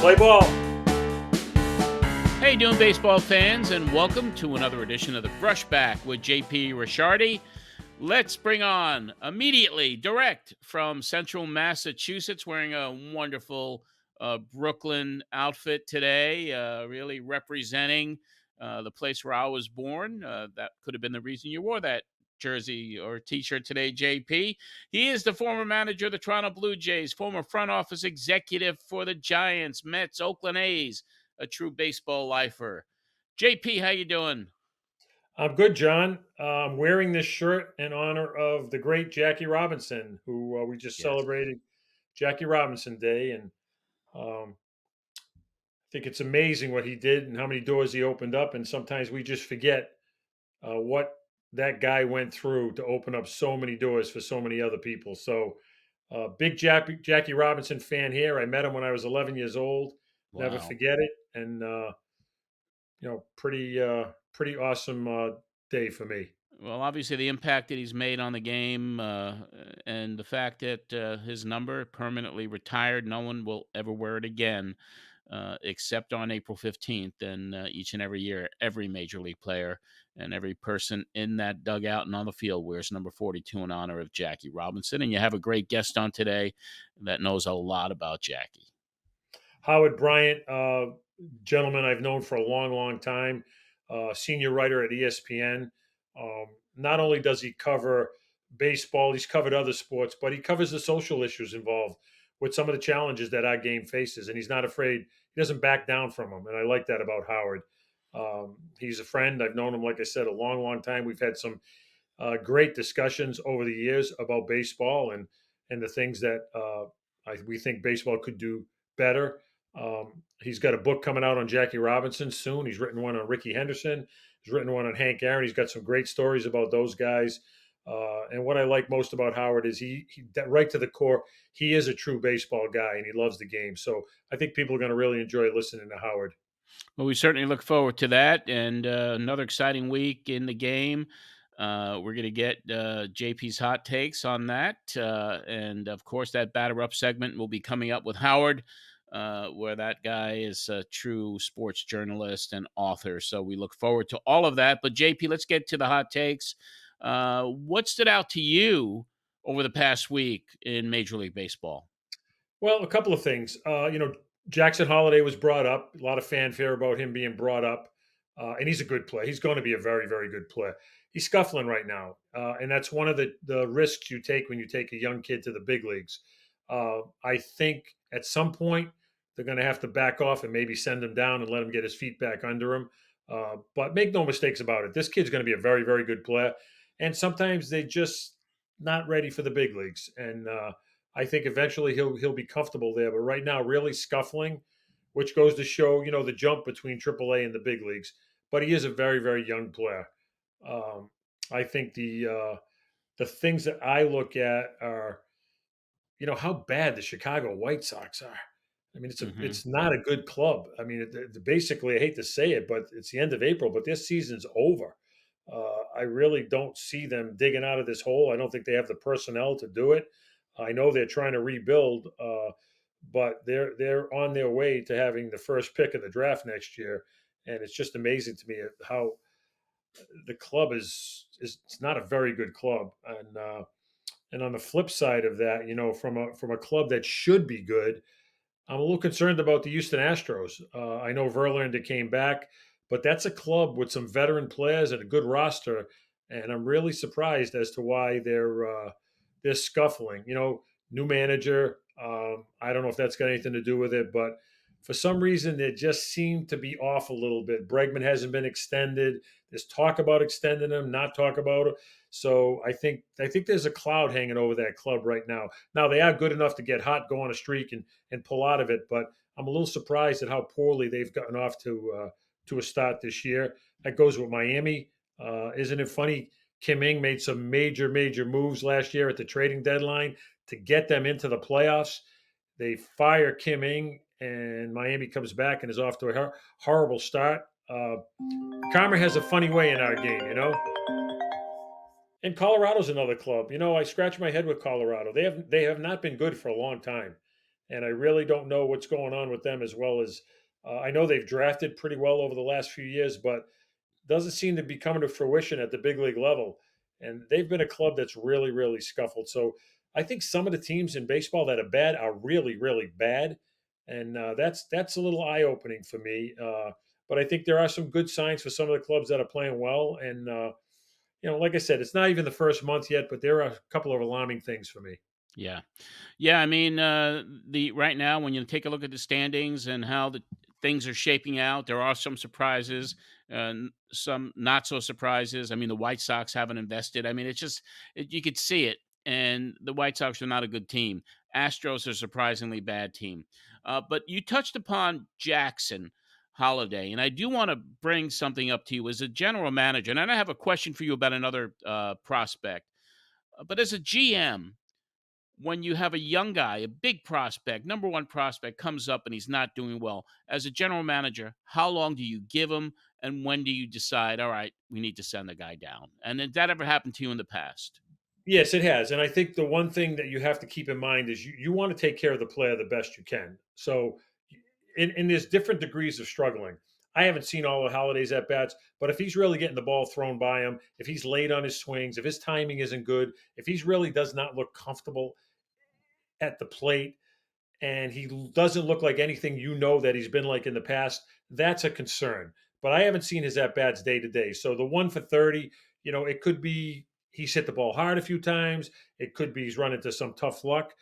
Play ball. How you doing, baseball fans, and welcome to another edition of the Brushback with JP Ricciardi. Let's bring on immediately, direct from Central Massachusetts, wearing a wonderful Brooklyn outfit today, really representing the place where I was born. That could have been the reason you wore that jersey or t-shirt today, JP. He is the former manager of the Toronto Blue Jays, former front office executive for the Giants, Mets, Oakland A's, a true baseball lifer. JP, how you doing? I'm good, John. I'm wearing this shirt in honor of the great Jackie Robinson, who we just Yes. celebrated Jackie Robinson Day. And I think it's amazing what he did and how many doors he opened up. And sometimes we just forget what that guy went through to open up so many doors for so many other people. So, big Jackie Robinson fan here. I met him when I was 11 years old. Never Wow. forget it. And pretty awesome day for me. Well, obviously, the impact that he's made on the game and the fact that his number permanently retired, no one will ever wear it again except on April 15th. And each and every year, every major league player and every person in that dugout and on the field wears number 42 in honor of Jackie Robinson. And you have a great guest on today that knows a lot about Jackie. Howard Bryant, gentleman I've known for a long, long time, senior writer at ESPN. Not only does he cover baseball, he's covered other sports, but he covers the social issues involved with some of the challenges that our game faces. And he's not afraid, he doesn't back down from them. And I like that about Howard. He's a friend. I've known him, like I said, a long, long time. We've had some great discussions over the years about baseball and the things that we think baseball could do better. He's got a book coming out on Jackie Robinson soon. He's written one on Ricky Henderson. He's written one on Hank Aaron. He's got some great stories about those guys. And what I like most about Howard is he right to the core. He is a true baseball guy, and he loves the game. So I think people are going to really enjoy listening to Howard. Well, we certainly look forward to that, and another exciting week in the game. We're going to get JP's hot takes on that, and of course, that batter up segment will be coming up with Howard, where that guy is a true sports journalist and author. So we look forward to all of that. But JP, let's get to the hot takes. What stood out to you over the past week in Major League Baseball? Well, a couple of things. Jackson Holiday was brought up. A lot of fanfare about him being brought up, and he's a good player. He's going to be a very, very good player. He's scuffling right now, and that's one of the risks you take when you take a young kid to the big leagues. I think at some point they're going to have to back off and maybe send him down and let him get his feet back under him. But make no mistakes about it. This kid's going to be a very, very good player, and sometimes they just not ready for the big leagues. And I think eventually he'll be comfortable there. But right now, really scuffling, which goes to show the jump between AAA and the big leagues. But he is a very, very young player. Um, I think the things that I look at are how bad the Chicago White Sox are. I mean, Hmm. it's not a good club. I mean, basically, I hate to say it, but it's the end of April, but this season's over. I really don't see them digging out of this hole. I don't think they have the personnel to do it. I know they're trying to rebuild, but they're on their way to having the first pick of the draft next year, and it's just amazing to me how the club is it's not a very good club. And on the flip side of that, from a club that should be good, I'm a little concerned about the Houston Astros. I know Verlander came back, but that's a club with some veteran players and a good roster, and I'm really surprised as to why they're scuffling. New manager. I don't know if that's got anything to do with it, but for some reason they just seem to be off a little bit. Bregman hasn't been extended. There's talk about extending him, not talk about it. So I think there's a cloud hanging over that club right now. Now they are good enough to get hot, go on a streak, and pull out of it. But I'm a little surprised at how poorly they've gotten off to a start this year. That goes with Miami. Isn't it funny? Kim Ng made some major, major moves last year at the trading deadline to get them into the playoffs. They fire Kim Ng, and Miami comes back and is off to a horrible start. Karma has a funny way in our game. And Colorado's another club. I scratch my head with Colorado. They have not been good for a long time. and I really don't know what's going on with them as well as I know they've drafted pretty well over the last few years, but doesn't seem to be coming to fruition at the big league level. And they've been a club that's really, really scuffled. So I think some of the teams in baseball that are bad are really, really bad, and that's a little eye opening for me. But I think there are some good signs for some of the clubs that are playing well. And like I said, it's not even the first month yet, but there are a couple of alarming things for me. Yeah. Yeah, I mean, the right now, when you take a look at the standings and how the things are shaping out, there are some surprises, some not so surprises. I mean, the White Sox haven't invested. I mean, it's just you could see it, and the White Sox are not a good team. Astros are a surprisingly bad team. But you touched upon Jackson Holiday, and I do want to bring something up to you as a general manager, and I have a question for you about another prospect. But as a GM, when you have a young guy, a big prospect, number one prospect comes up and he's not doing well, as a general manager, how long do you give him? And when do you decide, all right, we need to send the guy down? And did that ever happen to you in the past? Yes, it has. And I think the one thing that you have to keep in mind is you want to take care of the player the best you can. So, and there's different degrees of struggling. I haven't seen all of Holiday's at bats, but if he's really getting the ball thrown by him, if he's late on his swings, if his timing isn't good, if he's really does not look comfortable at the plate, and he doesn't look like anything that he's been like in the past, that's a concern. But I haven't seen his at bats day to day. So the 1 for 30, it could be he's hit the ball hard a few times. It could be he's run into some tough luck.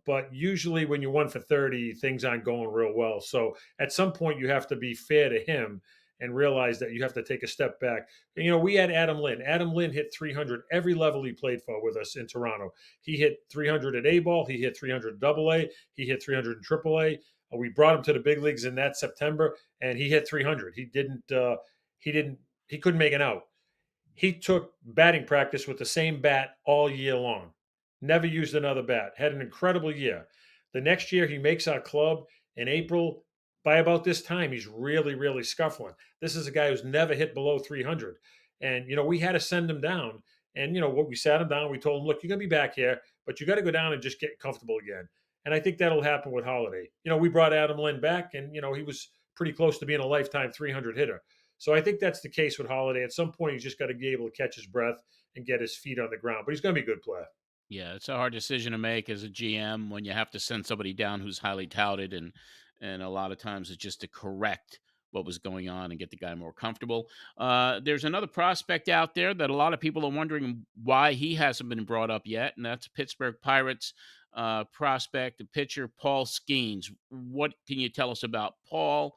But usually when you're 1 for 30, things aren't going real well. So at some point you have to be fair to him and realize that you have to take a step back. And, we had Adam Lynn. Adam Lynn hit 300 every level he played for with us in Toronto. He hit 300 at A ball. He hit 300 at Double A. He hit 300 in Triple A. We brought him to the big leagues in that September, and he hit 300. He didn't. He didn't. He couldn't make an out. He took batting practice with the same bat all year long. Never used another bat. Had an incredible year. The next year, he makes our club in April. By about this time, he's really, really scuffling. This is a guy who's never hit below 300. And, we had to send him down. And, what we sat him down, we told him, look, you're going to be back here, but you got to go down and just get comfortable again. And I think that'll happen with Holiday. We brought Adam Lynn back, and, he was pretty close to being a lifetime 300 hitter. So I think that's the case with Holiday. At some point, he's just got to be able to catch his breath and get his feet on the ground. But he's going to be a good player. Yeah, it's a hard decision to make as a GM when you have to send somebody down who's highly touted, and a lot of times it's just to correct what was going on and get the guy more comfortable. There's another prospect out there that a lot of people are wondering why he hasn't been brought up yet, and that's Pittsburgh Pirates prospect, the pitcher Paul Skeens. What can you tell us about Paul?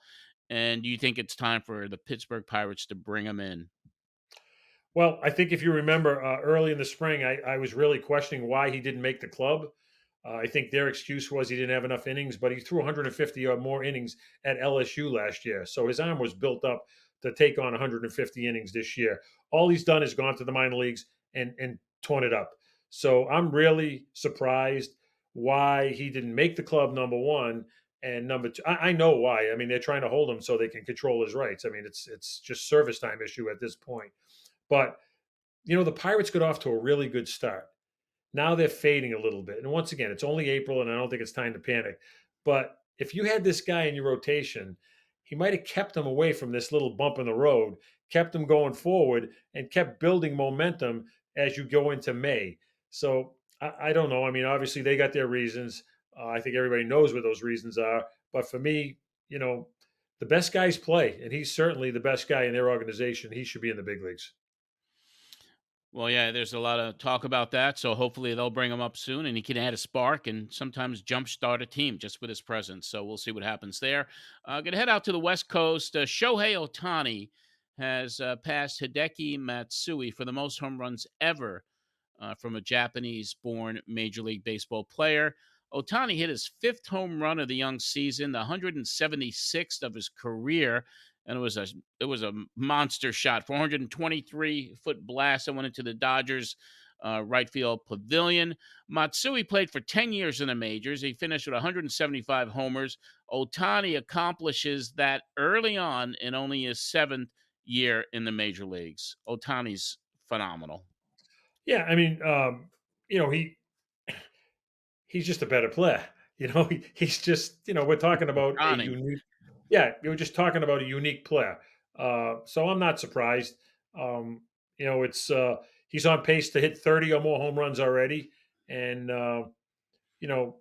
And do you think it's time for the Pittsburgh Pirates to bring him in? Well, I think if you remember early in the spring, I was really questioning why he didn't make the club. I think their excuse was he didn't have enough innings, but he threw 150 or more innings at LSU last year. So his arm was built up to take on 150 innings this year. All he's done is gone to the minor leagues and torn it up. So I'm really surprised why he didn't make the club, number one. And number two, I know why. I mean, they're trying to hold him so they can control his rights. I mean, it's just service time issue at this point. But the Pirates got off to a really good start. Now they're fading a little bit. And once again, it's only April, and I don't think it's time to panic. But if you had this guy in your rotation, he might have kept them away from this little bump in the road, kept them going forward, and kept building momentum as you go into May. So I don't know. I mean, obviously they got their reasons. I think everybody knows what those reasons are. But for me, the best guys play, and he's certainly the best guy in their organization. He should be in the big leagues. Well, yeah, there's a lot of talk about that. So hopefully they'll bring him up soon and he can add a spark and sometimes jumpstart a team just with his presence. So we'll see what happens there. Going to head out to the West Coast. Shohei Ohtani has passed Hideki Matsui for the most home runs ever from a Japanese born Major League Baseball player. Ohtani hit his fifth home run of the young season, the 176th of his career, and it was a monster shot, 423-foot blast that went into the Dodgers right field pavilion. Matsui played for 10 years in the majors. He finished with 175 homers. Ohtani accomplishes that early on in only his seventh year in the major leagues. Ohtani's phenomenal. Yeah, I mean, you know, he's just a better player. He's just, we're talking about a Ohtani. unique. Yeah, we were just talking about a unique player. So I'm not surprised. Um, it's he's on pace to hit 30 or more home runs already, and you know,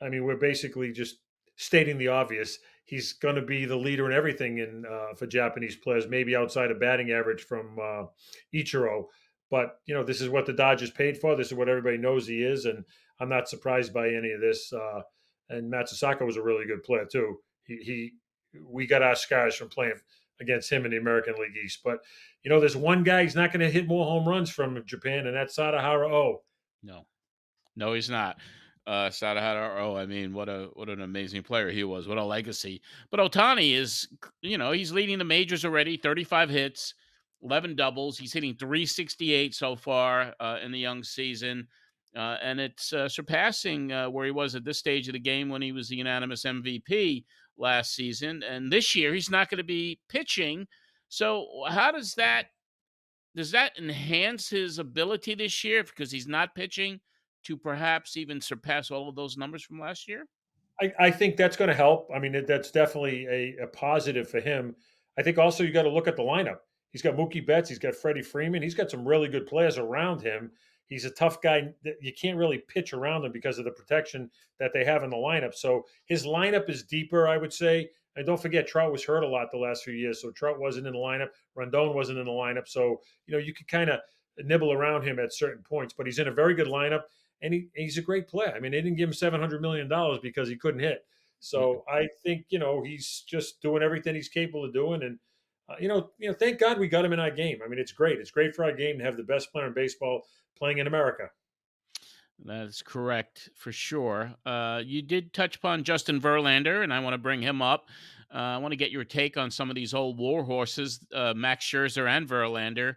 I mean, we're basically just stating the obvious. He's going to be the leader in everything in for Japanese players, maybe outside of batting average from Ichiro. But this is what the Dodgers paid for. This is what everybody knows he is, and I'm not surprised by any of this. And Matsusaka was a really good player too. We got our scars from playing against him in the American League East. But there's one guy he's not going to hit more home runs from Japan, and that's Sadahara O. No. No, he's not. Sadahara, oh, I mean, what an amazing player he was. What a legacy. But Otani is, he's leading the majors already. 35 hits, 11 doubles. He's hitting 368 so far in the young season, and it's surpassing where he was at this stage of the game when he was the unanimous MVP last season. And this year, he's not going to be pitching. So, how does that enhance his ability this year because he's not pitching to perhaps even surpass all of those numbers from last year? I think that's going to help. I mean, that's definitely a positive for him. I think also you got to look at the lineup. He's got Mookie Betts. He's got Freddie Freeman. He's got some really good players around him. He's a tough guy. You can't really pitch around him because of the protection that they have in the lineup. So his lineup is deeper, I would say. And don't forget, Trout was hurt a lot the last few years. So Trout wasn't in the lineup. Rondon wasn't in the lineup. So, you could kind of nibble around him at certain points, but he's in a very good lineup and he's a great player. I mean, they didn't give him $700 million because he couldn't hit. Yeah. So I think he's just doing everything he's capable of doing, and thank God we got him in our game. I mean, it's great. It's great for our game to have the best player in baseball playing in America. That's correct for sure. You did touch upon Justin Verlander, and I want to bring him up. I want to get your take on some of these old war horses, Max Scherzer and Verlander.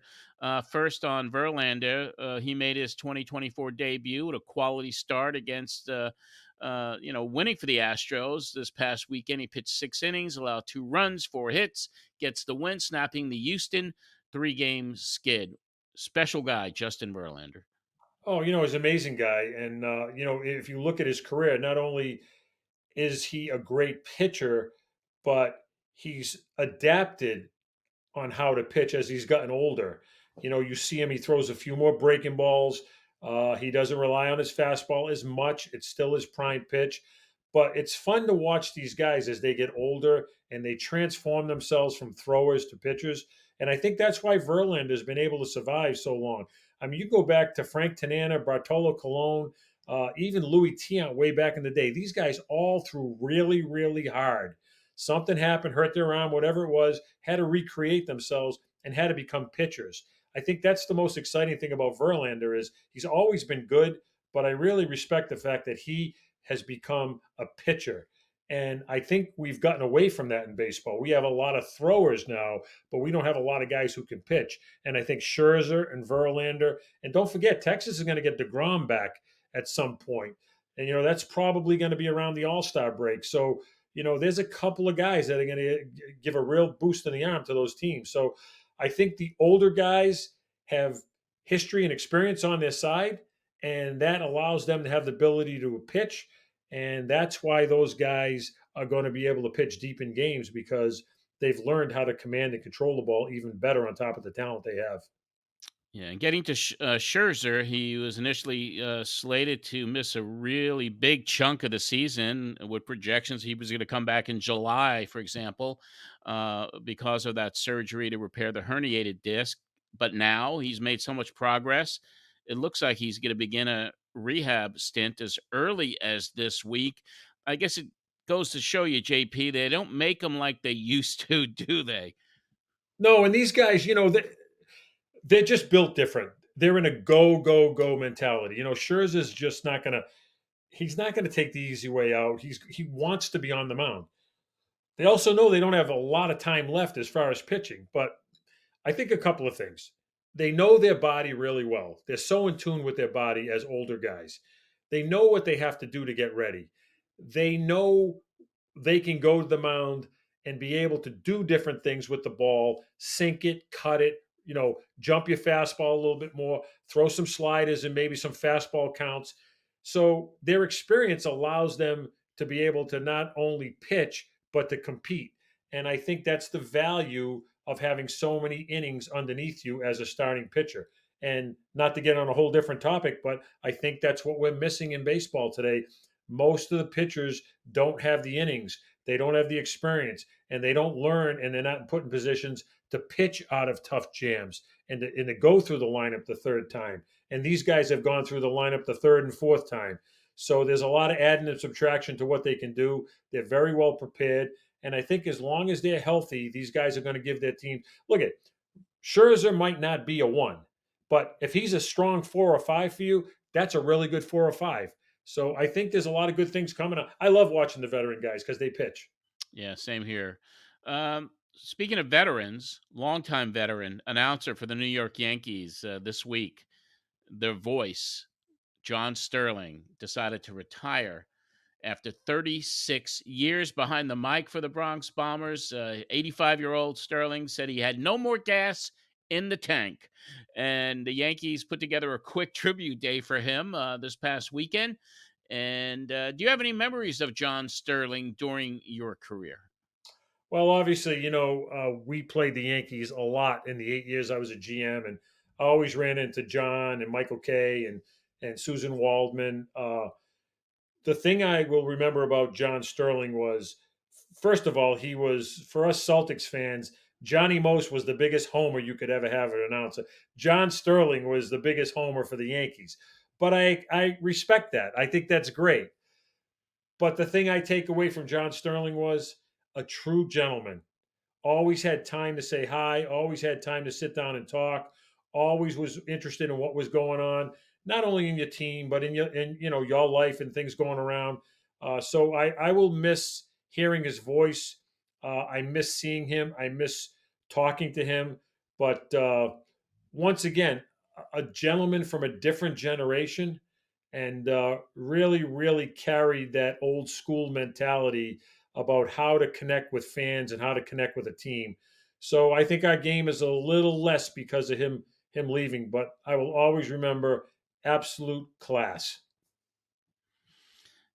First on Verlander, he made his 2024 debut with a quality start against, winning for the Astros this past weekend. He pitched 6 innings, allowed 2 runs, 4 hits, gets the win, snapping the Houston 3-game skid. Special guy, Justin Verlander. Oh, he's an amazing guy, and if you look at his career, not only is he a great pitcher, but he's adapted on how to pitch as he's gotten older. You see him, he throws a few more breaking balls. He doesn't rely on his fastball as much. It's still his prime pitch. But it's fun to watch these guys as they get older and they transform themselves from throwers to pitchers. And I think that's why Verlander has been able to survive so long. I mean, you go back to Frank Tanana, Bartolo Colon, even Louis Tiant way back in the day. These guys all threw really, really hard. Something happened, hurt their arm, whatever it was, had to recreate themselves and had to become pitchers. I think that's the most exciting thing about Verlander is he's always been good, but I really respect the fact that he has become a pitcher. And I think we've gotten away from that in baseball. We have a lot of throwers now, but we don't have a lot of guys who can pitch. And I think Scherzer and Verlander, and don't forget, Texas is going to get DeGrom back at some point. And, that's probably going to be around the All Star break. So, there's a couple of guys that are going to give a real boost in the arm to those teams. So I think the older guys have history and experience on their side, and that allows them to have the ability to pitch. And that's why those guys are going to be able to pitch deep in games because they've learned how to command and control the ball even better on top of the talent they have. Yeah, and getting to Scherzer, he was initially slated to miss a really big chunk of the season with projections he was going to come back in July, for example, because of that surgery to repair the herniated disc. But now he's made so much progress. It looks like he's going to begin a rehab stint as early as this week. I guess it goes to show you, JP, they don't make them like they used to, do they? No, and these guys, they're just built different. They're in a go, go, go mentality. Scherzer's just not going to, he's not going to take the easy way out. He wants to be on the mound. They also know they don't have a lot of time left as far as pitching, but I think a couple of things. They know their body really well. They're so in tune with their body as older guys. They know what they have to do to get ready. They know they can go to the mound and be able to do different things with the ball, sink it, cut it, jump your fastball a little bit more, throw some sliders and maybe some fastball counts. So their experience allows them to be able to not only pitch, but to compete. And I think that's the value of having so many innings underneath you as a starting pitcher. And not to get on a whole different topic, but I think that's what we're missing in baseball today. Most of the pitchers don't have the innings, they don't have the experience, and they don't learn, and they're not put in positions to pitch out of tough jams and to go through the lineup the third time. And these guys have gone through the lineup the third and fourth time. So there's a lot of adding and subtraction to what they can do. They're very well prepared. And I think as long as they're healthy, these guys are going to give their team. Look at Scherzer might not be a one, but if he's a strong 4 or 5 for you, that's a really good 4 or 5. So I think there's a lot of good things coming up. I love watching the veteran guys because they pitch. Yeah, same here. Speaking of veterans, longtime veteran announcer for the New York Yankees this week, their voice, John Sterling, decided to retire after 36 years behind the mic for the Bronx Bombers. 85-year-old Sterling said he had no more gas in the tank. And the Yankees put together a quick tribute day for him this past weekend. And do you have any memories of John Sterling during your career? Well, obviously, we played the Yankees a lot in the 8 years I was a GM, and I always ran into John and Michael Kay and Susan Waldman. The thing I will remember about John Sterling was, first of all, he was, for us Celtics fans, Johnny Most was the biggest homer you could ever have an announcer. John Sterling was the biggest homer for the Yankees. But I respect that. I think that's great. But the thing I take away from John Sterling was a true gentleman. Always had time to say hi, always had time to sit down and talk, always was interested in what was going on, not only in your team, but in your life and things going around. So I will miss hearing his voice. I miss seeing him. I miss talking to him. But once again, a gentleman from a different generation, and really, really carried that old school mentality about how to connect with fans and how to connect with a team. So I think our game is a little less because of him leaving, but I will always remember absolute class.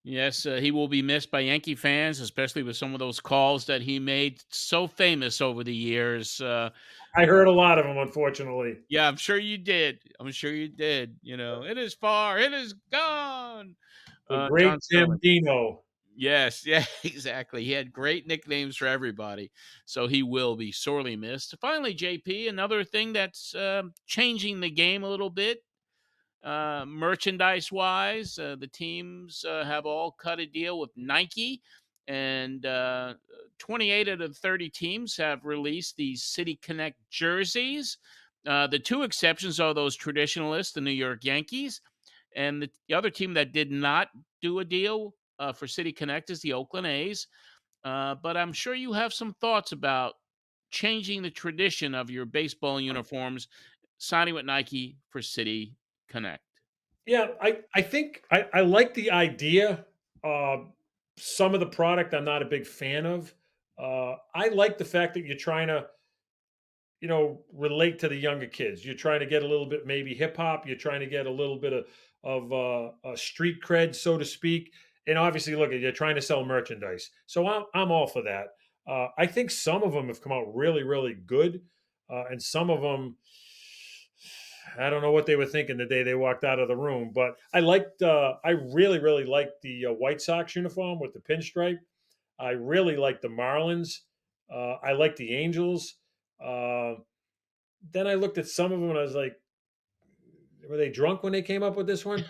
Yes, he will be missed by Yankee fans, especially with some of those calls that he made so famous over the years. I heard a lot of them, unfortunately. Yeah, I'm sure you did. I'm sure you did. You know, it is far, it is gone. The John great Jim Sterling. Dino. Yes, yeah, exactly. He had great nicknames for everybody, so he will be sorely missed. Finally, JP, another thing that's changing the game a little bit, merchandise wise, the teams have all cut a deal with Nike, and 28 out of 30 teams have released these City Connect jerseys. The two exceptions are those traditionalists, the New York Yankees, and the other team that did not do a deal for City Connect is the Oakland A's. But I'm sure you have some thoughts about changing the tradition of your baseball uniforms, signing with Nike for City Connect. Yeah, I think I like the idea. Uh, some of the product I'm not a big fan of. I like the fact that you're trying to relate to the younger kids. You're trying to get a little bit maybe hip hop. You're trying to get a little bit of street cred, so to speak. And obviously, look, you're trying to sell merchandise. So I'm all for that. I think some of them have come out really, really good, and some of them, I don't know what they were thinking the day they walked out of the room. But I liked, I really, really liked the White Sox uniform with the pinstripe. I really liked the Marlins. I like the Angels. Uh, then I looked at some of them and I was like, were they drunk when they came up with this one?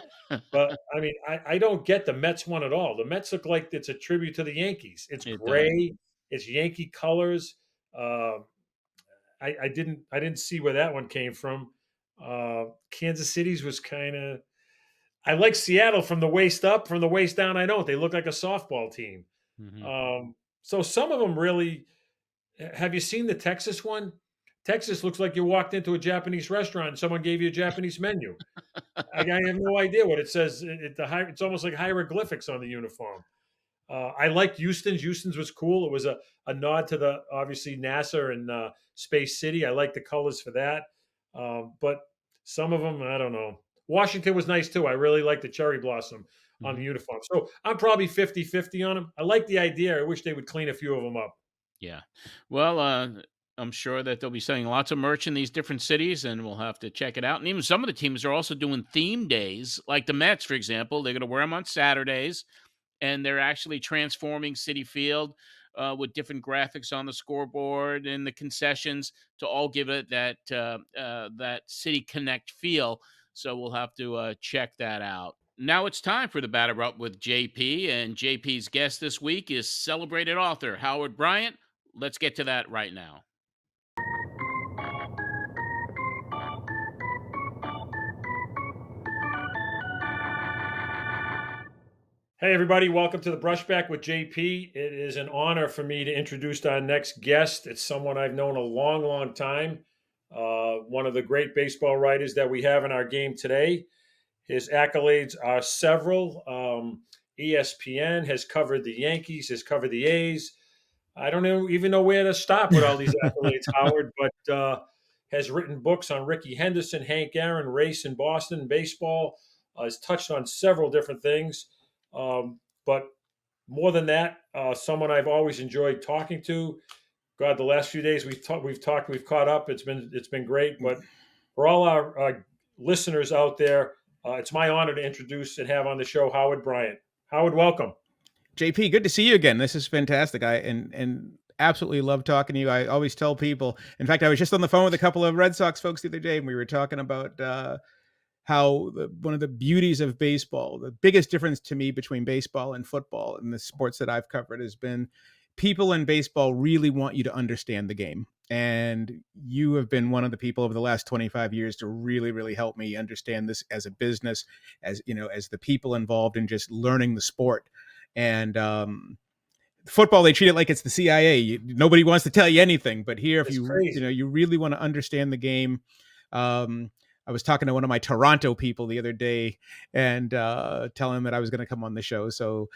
But I mean, I don't get the Mets one at all. The Mets look like it's a tribute to the Yankees. It's It does. gray. It's Yankee colors. Uh, I didn't see where that one came from. Kansas City's was kind of. I like Seattle from the waist up, from the waist down. I don't. They look like a softball team. Mhm. So some of them really. Have you seen the Texas one? Texas looks like you walked into a Japanese restaurant and someone gave you a Japanese menu. I have no idea what it says. It's almost like hieroglyphics on the uniform. I liked Houston's. Houston's was cool. It was a nod to the obviously NASA and Space City. I like the colors for that. But some of them, I don't know. Washington was nice too. I really like the cherry blossom on the Mhm. uniform. So I'm probably 50-50 on them. I like the idea. I wish they would clean a few of them up. Yeah. Well, I'm sure that they'll be selling lots of merch in these different cities, and we'll have to check it out. And even some of the teams are also doing theme days, like the Mets, for example. They're going to wear them on Saturdays, and they're actually transforming City Field with different graphics on the scoreboard and the concessions to all give it that City Connect feel. So we'll have to check that out. Now it's time for the Batter Up with JP, and JP's guest this week is celebrated author Howard Bryant. Let's get to that right now. Hey, everybody, welcome to the Brushback with JP. It is an honor for me to introduce our next guest. It's someone I've known a long, long time, one of the great baseball writers that we have in our game today. His accolades are several. ESPN has covered the Yankees, has covered the A's. I don't even know where to stop with all these accolades, Howard, but has written books on Ricky Henderson, Hank Aaron, race in Boston, baseball, has touched on several different things. But more than that, someone I've always enjoyed talking to. God, the last few days we've caught up. It's been great. But for all our listeners out there, it's my honor to introduce and have on the show Howard Bryant. Howard, welcome. JP, good to see you again. This is fantastic. I absolutely love talking to you. I always tell people. In fact, I was just on the phone with a couple of Red Sox folks the other day, and we were talking about how one of the beauties of baseball, the biggest difference to me between baseball and football and the sports that I've covered has been people in baseball really want you to understand the game. And you have been one of the people over the last 25 years to really, really help me understand this as a business, as you know, as the people involved in just learning the sport. And football, they treat it like it's the CIA. Nobody wants to tell you anything, but here, if It's you crazy. you really want to understand the game. I was talking to one of my Toronto people the other day and telling him that I was going to come on the show. So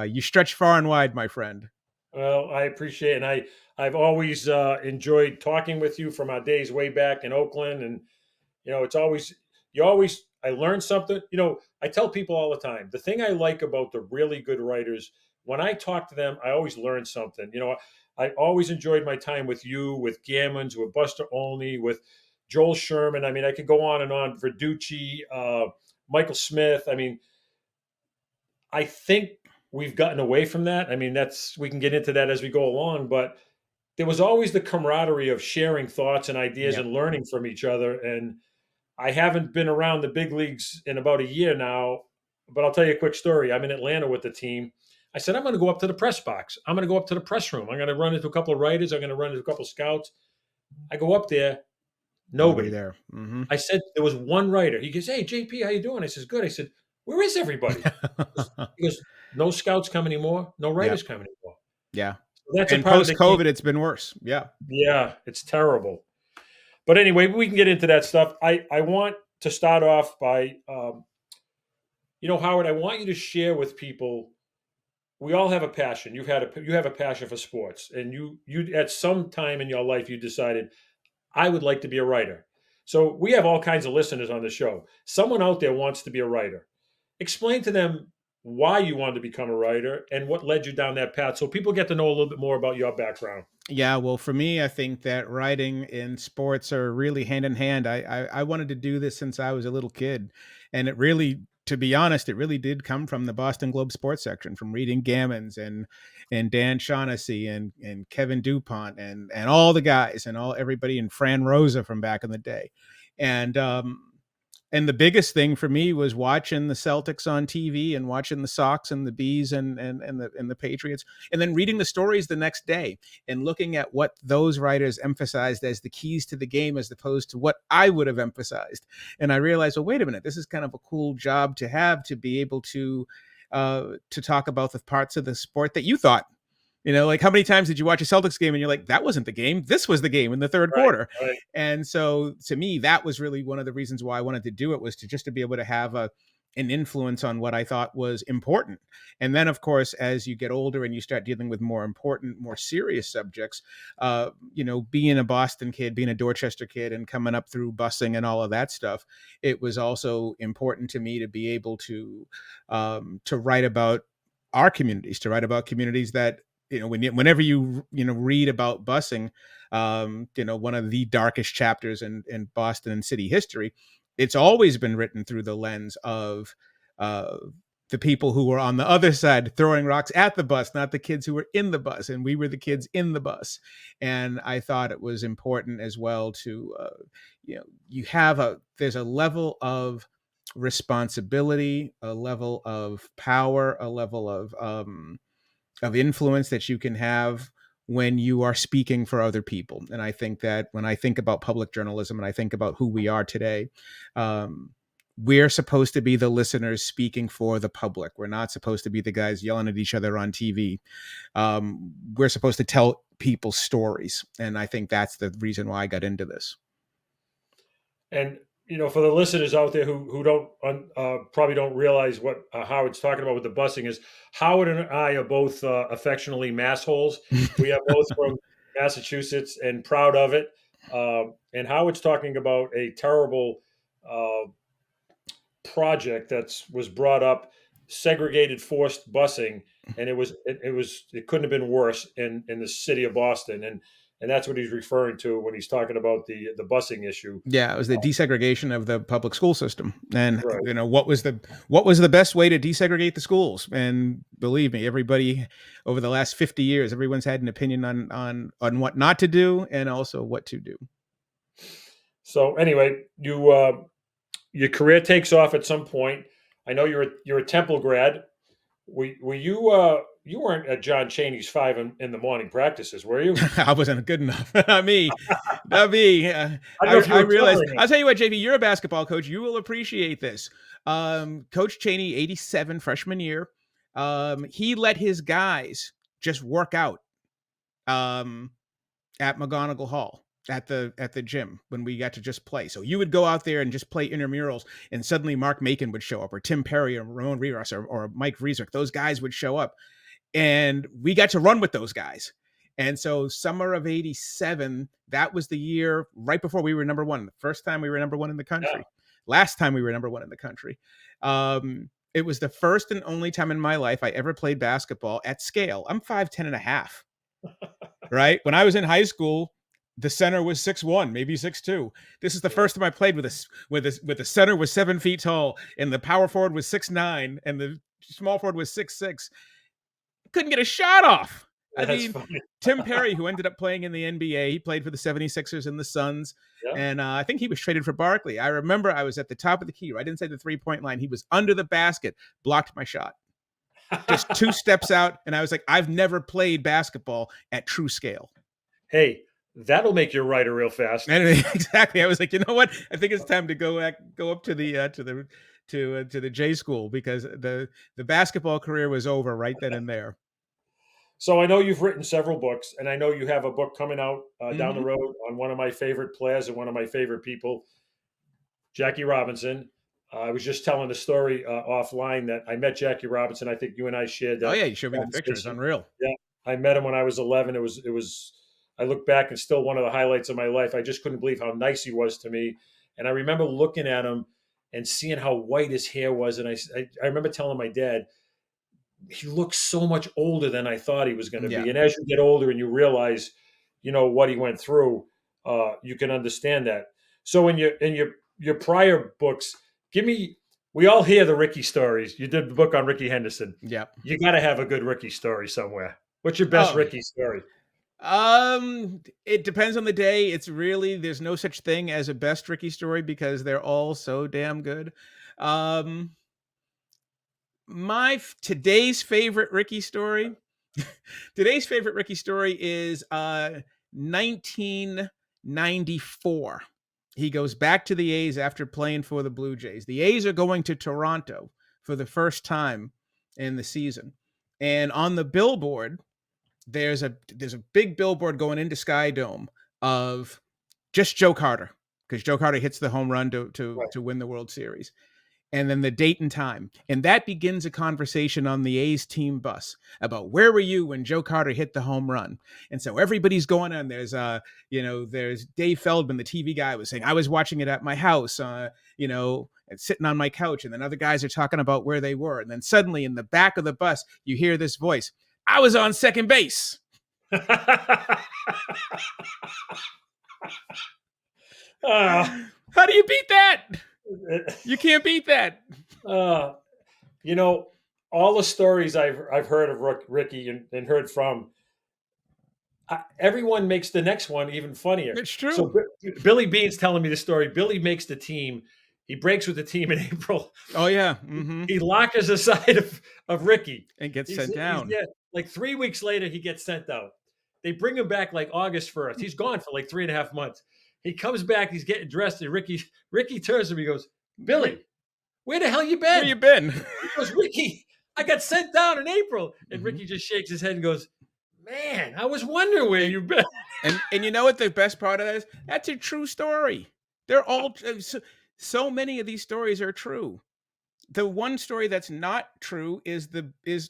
you stretch far and wide, my friend. Well, I appreciate it. And I've always enjoyed talking with you from our days way back in Oakland. And, it's always, I learn something. I tell people all the time, the thing I like about the really good writers, when I talk to them, I always learn something. I always enjoyed my time with you, with Gammons, with Buster Olney, with Joel Sherman. I mean, I could go on and on. Verducci, Michael Smith. I mean, I think we've gotten away from that. I mean, we can get into that as we go along, but there was always the camaraderie of sharing thoughts and ideas Yep. and learning from each other. And I haven't been around the big leagues in about a year now, but I'll tell you a quick story. I'm in Atlanta with the team. I said, I'm going to go up to the press box. I'm going to go up to the press room. I'm going to run into a couple of writers. I'm going to run into a couple of scouts. I go up there, Nobody nobody. there. Mm-hmm. I said, there was one writer. He goes, hey, JP, how you doing? I says, good. I said, where is everybody? He goes, no scouts come anymore. No Yeah. writers come anymore. Yeah. So that's a And part of the game. post-COVID, it's been worse. Yeah. Yeah, it's terrible. But anyway, we can get into that stuff. I want to start off by, Howard, I want you to share with people. We all have a passion. You have a passion for sports, and you at some time in your life you decided I would like to be a writer. So we have all kinds of listeners on the show. Someone out there wants to be a writer. Explain to them why you wanted to become a writer and what led you down that path, so people get to know a little bit more about your background. Yeah, well, for me, I think that writing and sports are really hand in hand. I wanted to do this since I was a little kid, and it really, to be honest, it really did come from the Boston Globe sports section, from reading Gammons and Dan Shaughnessy and Kevin Dupont and all the guys and everybody and Fran Rosa from back in the day, and the biggest thing for me was watching the Celtics on TV and watching the Sox and the Bees and the Patriots, and then reading the stories the next day and looking at what those writers emphasized as the keys to the game as opposed to what I would have emphasized. And I realized, well, wait a minute, this is kind of a cool job to have, to be able to talk about the parts of the sport that you thought. Like, how many times did you watch a Celtics game and you're like, that wasn't the game. This was the game in the third Right, quarter. right. And so to me, that was really one of the reasons why I wanted to do it, was to just to be able to have an influence on what I thought was important. And then, of course, as you get older and you start dealing with more important, more serious subjects, being a Boston kid, being a Dorchester kid, and coming up through busing and all of that stuff, it was also important to me to be able to write about our communities, to write about communities that, whenever you read about busing, one of the darkest chapters in Boston and city history, it's always been written through the lens of the people who were on the other side throwing rocks at the bus, not the kids who were in the bus. And we were the kids in the bus. And I thought it was important as well to, there's a level of responsibility, a level of power, a level of influence that you can have when you are speaking for other people. And I think that when I think about public journalism and I think about who we are today, we're supposed to be the listeners speaking for the public. We're not supposed to be the guys yelling at each other on TV. We're supposed to tell people stories. And I think that's the reason why I got into this. And for the listeners out there who don't probably don't realize what Howard's talking about with the busing is, Howard and I are both affectionately massholes. We are both from Massachusetts and proud of it. And Howard's talking about a terrible project that was brought up, segregated forced busing, and it couldn't have been worse in the city of Boston. And that's what he's referring to when he's talking about the busing issue. Yeah, it was the desegregation of the public school system. And Right. what was the best way to desegregate the schools? And believe me, everybody over the last 50 years, everyone's had an opinion on what not to do and also what to do. So anyway, your career takes off at some point. I know you're a Temple grad. Were you weren't at John Chaney's 5 in the morning practices, were you? I wasn't good enough. Not me. Not me. I don't know if you I were realized. covering it. I'll tell you what, JP, you're a basketball coach. You will appreciate this. Coach Chaney, 87 freshman year, he let his guys just work out at McGonigal Hall at the gym when we got to just play. So you would go out there and just play intramurals, and suddenly Mark Macon would show up, or Tim Perry, or Ramon Rivas, or Mike Vriesic. Those guys would show up, and we got to run with those guys. And so summer of 87, that was the year right before we were number one. The first time we were number one in the country. Yeah. Last time we were number one in the country. It was the first and only time in my life I ever played basketball at scale. I'm 5'10" and a half. Right? When I was in high school, the center was 6'1", maybe 6'2". This is the first time I played with the center was 7 feet tall, and the power forward was 6'9", and the small forward was 6'6". Couldn't get a shot off. Funny. Tim Perry, who ended up playing in the NBA, he played for the 76ers and the Suns. Yeah. And I think he was traded for Barkley. I remember I was at the top of the key, right inside the 3-point line. He was under the basket, blocked my shot. Just 2 steps out. And I was like, I've never played basketball at true scale. Hey, that'll make you a writer real fast. And exactly. I was like, you know what? I think it's time to go up to the J school, because the basketball career was over right then and there. So I know you've written several books, and I know you have a book coming out down the road on one of my favorite players and one of my favorite people, Jackie Robinson. I was just telling the story offline that I met Jackie Robinson. I think you and I shared that. Oh yeah, you showed me the picture. It's unreal. Yeah, I met him when I was 11. It was. I look back and still one of the highlights of my life. I just couldn't believe how nice he was to me, and I remember looking at him and seeing how white his hair was, and I remember telling my dad, he looks so much older than I thought he was going to be. And as you get older and you realize, what he went through, you can understand that. So in your prior books, we all hear the Ricky stories. You did the book on Ricky Henderson. Yeah. You got to have a good Ricky story somewhere. What's your best Ricky story? It depends on the day. There's no such thing as a best Ricky story because they're all so damn good. Today's favorite Ricky story is 1994. He goes back to the A's after playing for the Blue Jays. The A's are going to Toronto for the first time in the season. And on the billboard, there's a big billboard going into Sky Dome of just Joe Carter, because Joe Carter hits the home run to win the World Series. and then the date and time. And that begins a conversation on the A's team bus about where were you when Joe Carter hit the home run. And so everybody's going on. There's there's Dave Feldman, the TV guy, was saying, I was watching it at my house, and sitting on my couch. And then other guys are talking about where they were. And then suddenly in the back of the bus, you hear this voice, I was on second base. How do you beat that? You can't beat that. All the stories I've heard of Ricky and heard from, everyone makes the next one even funnier. It's true. So Billy Bean's telling me the story. Billy makes the team. He breaks with the team in April. Oh, yeah. Mm-hmm. He lockers aside of Ricky. And gets sent down. Like 3 weeks later, he gets sent out. They bring him back like August 1st. He's gone for like 3.5 months. He comes back. He's getting dressed. And Ricky turns to him. He goes, Billy, where the hell you been? Where you been? He goes, Ricky, I got sent down in April. And Ricky just shakes his head and goes, man, I was wondering where you've been. And you know what the best part of that is? That's a true story. They're all so many of these stories are true. The one story that's not true is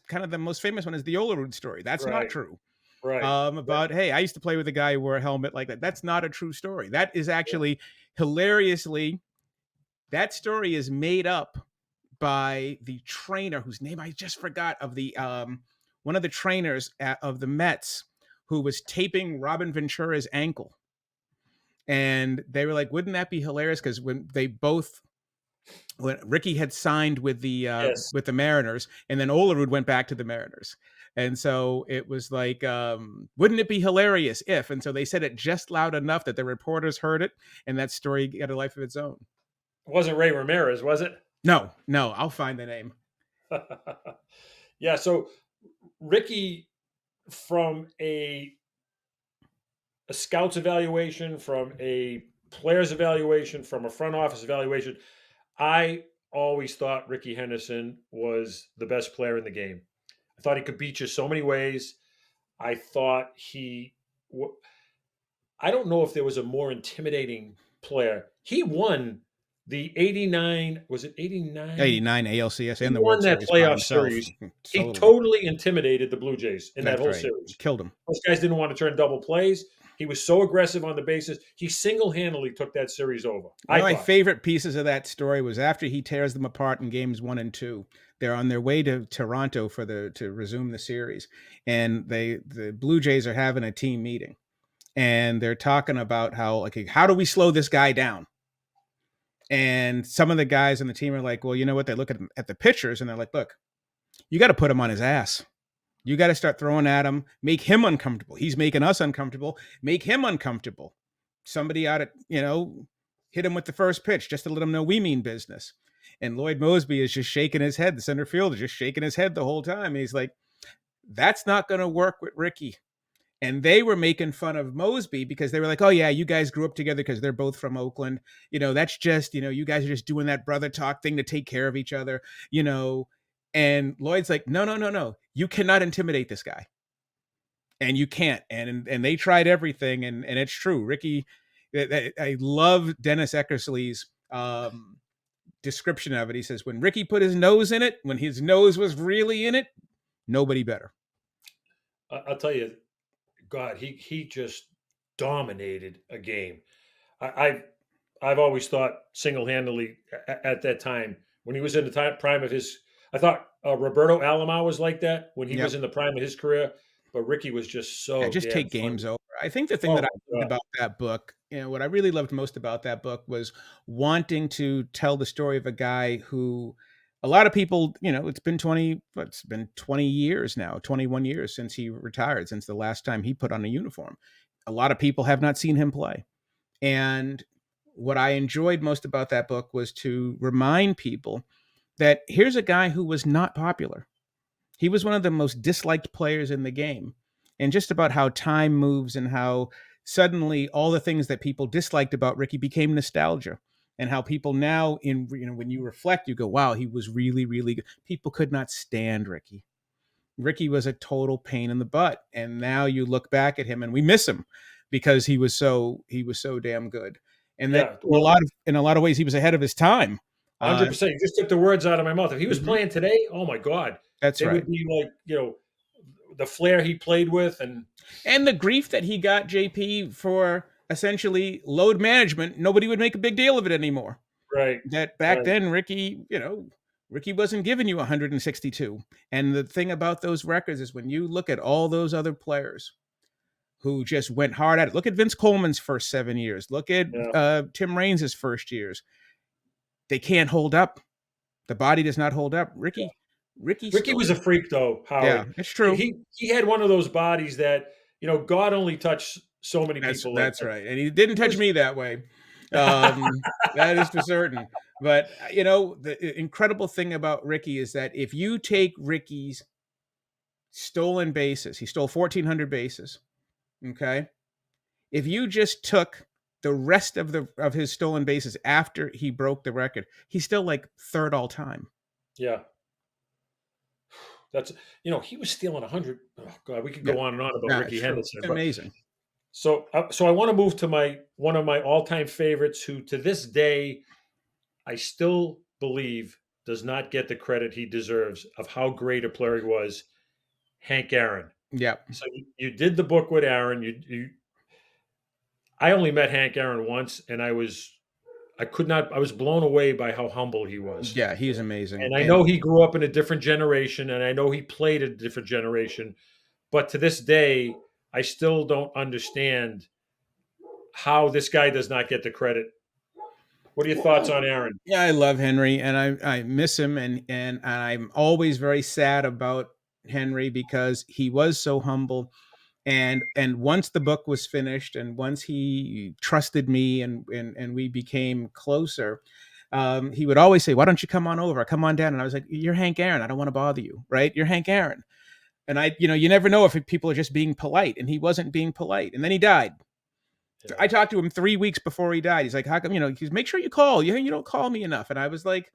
kind of the most famous one, is the Olerud story. That's not true. Right. Hey, I used to play with a guy who wore a helmet like that. That's not a true story. That is actually hilariously, that story is made up by the trainer whose name I just forgot, of the one of the trainers of the Mets, who was taping Robin Ventura's ankle. And they were like, wouldn't that be hilarious? Because when Ricky had signed with the Mariners, and then Olerud went back to the Mariners. And so it was like, wouldn't it be hilarious if? And so they said it just loud enough that the reporters heard it, and that story got a life of its own. It wasn't Ray Ramirez, was it? No, I'll find the name. Yeah, so Ricky, from a scout's evaluation, from a player's evaluation, from a front office evaluation, I always thought Ricky Henderson was the best player in the game. I thought he could beat you so many ways. I thought I don't know if there was a more intimidating player. He won the 89, was it 89? 89 ALCS and the World World Series. Series Playoff series. He totally intimidated the Blue Jays in that whole series. Killed him. Those guys didn't want to turn double plays. He was so aggressive on the bases. He single-handedly took that series over. One of my favorite pieces of that story was after he tears them apart in games 1 and 2. They're on their way to Toronto to resume the series, and the Blue Jays are having a team meeting, and they're talking about how do we slow this guy down? And some of the guys on the team are like, well, you know what? They look at the pitchers and they're like, look, you got to put him on his ass. You got to start throwing at him, make him uncomfortable. He's making us uncomfortable. Make him uncomfortable. Somebody ought to, hit him with the first pitch just to let him know we mean business. And Lloyd Moseby is just shaking his head. The center fielder just shaking his head the whole time. And he's like, that's not going to work with Ricky. And they were making fun of Moseby because they were like, oh, yeah, you guys grew up together because they're both from Oakland. That's just, you guys are just doing that brother talk thing to take care of each other, And Lloyd's like, no. You cannot intimidate this guy. And you can't. And they tried everything. And it's true. Ricky, I love Dennis Eckersley's description of it. He says, when Ricky put his nose in it, when his nose was really in it, nobody better. I'll tell you, God, he just dominated a game. I've always thought single-handedly at that time, when he was in the prime of his, I thought Roberto Alomar was like that when he was in the prime of his career, but Ricky was just so just take games over. I think the thing that I loved about that book, what I really loved most about that book was wanting to tell the story of a guy who a lot of people, it's been 20 years now, 21 years since he retired, since the last time he put on a uniform. A lot of people have not seen him play. And what I enjoyed most about that book was to remind people that here's a guy who was not popular. He was one of the most disliked players in the game. And just about how time moves and how suddenly all the things that people disliked about Ricky became nostalgia. And how people now, when you reflect, you go, wow, he was really, really good. People could not stand Ricky. Ricky was a total pain in the butt. And now you look back at him and we miss him because he was so damn good. And that in a lot of ways, he was ahead of his time. 100%. You just took the words out of my mouth. If he was Mhm. playing today, oh my God, That's they right. would be like, the flair he played with, and And the grief that he got, JP, for essentially load management, nobody would make a big deal of it anymore. right, That back right, then, Ricky wasn't giving you 162. And the thing about those records is when you look at all those other players who just went hard at it. Look at Vince Coleman's first 7 years. Look at yeah. Tim Raines' first years. They can't hold up. The body does not hold up. Ricky Ricky still. was a freak, though, Yeah, Howie. it's He true. he, he had one of those bodies that God only touched so many That's people like that's that. right. And he didn't He touch was. me that way. That is for certain. But the incredible thing about Ricky is that if you take Ricky's stolen bases, he stole 1,400 bases. Okay, if you just took the rest of his stolen bases after he broke the record, he's still like third all time. Yeah, that's he was stealing 100. Oh God, we could Yeah, go on and on about it's Ricky true. Henderson, but Amazing. so I want to move to one of my all-time favorites, who to this day I still believe does not get the credit he deserves of how great a player he was, Hank Aaron. Yeah, So you did the book with Aaron. I only met Hank Aaron once, and I could not. I was blown away by how humble he was. yeah, he's amazing. And I And know he grew up in a different generation, and I know he played a different generation. But to this day, I still don't understand how this guy does not get the credit. What are your thoughts on Aaron? yeah, I love Henry, and I miss him, and I'm always very sad about Henry because he was so humble. And once the book was finished, and once he trusted me, and we became closer, he would always say, "Why don't you come on over? Come on down." And I was like, "You're Hank Aaron. I don't want to bother you, right? You're Hank Aaron." And you never know if people are just being polite, and he wasn't being polite. And then he died. I Yeah, talked to him 3 weeks before he died. He's like, "How come?" He's, "Make sure you call. You don't call me enough." And I was like,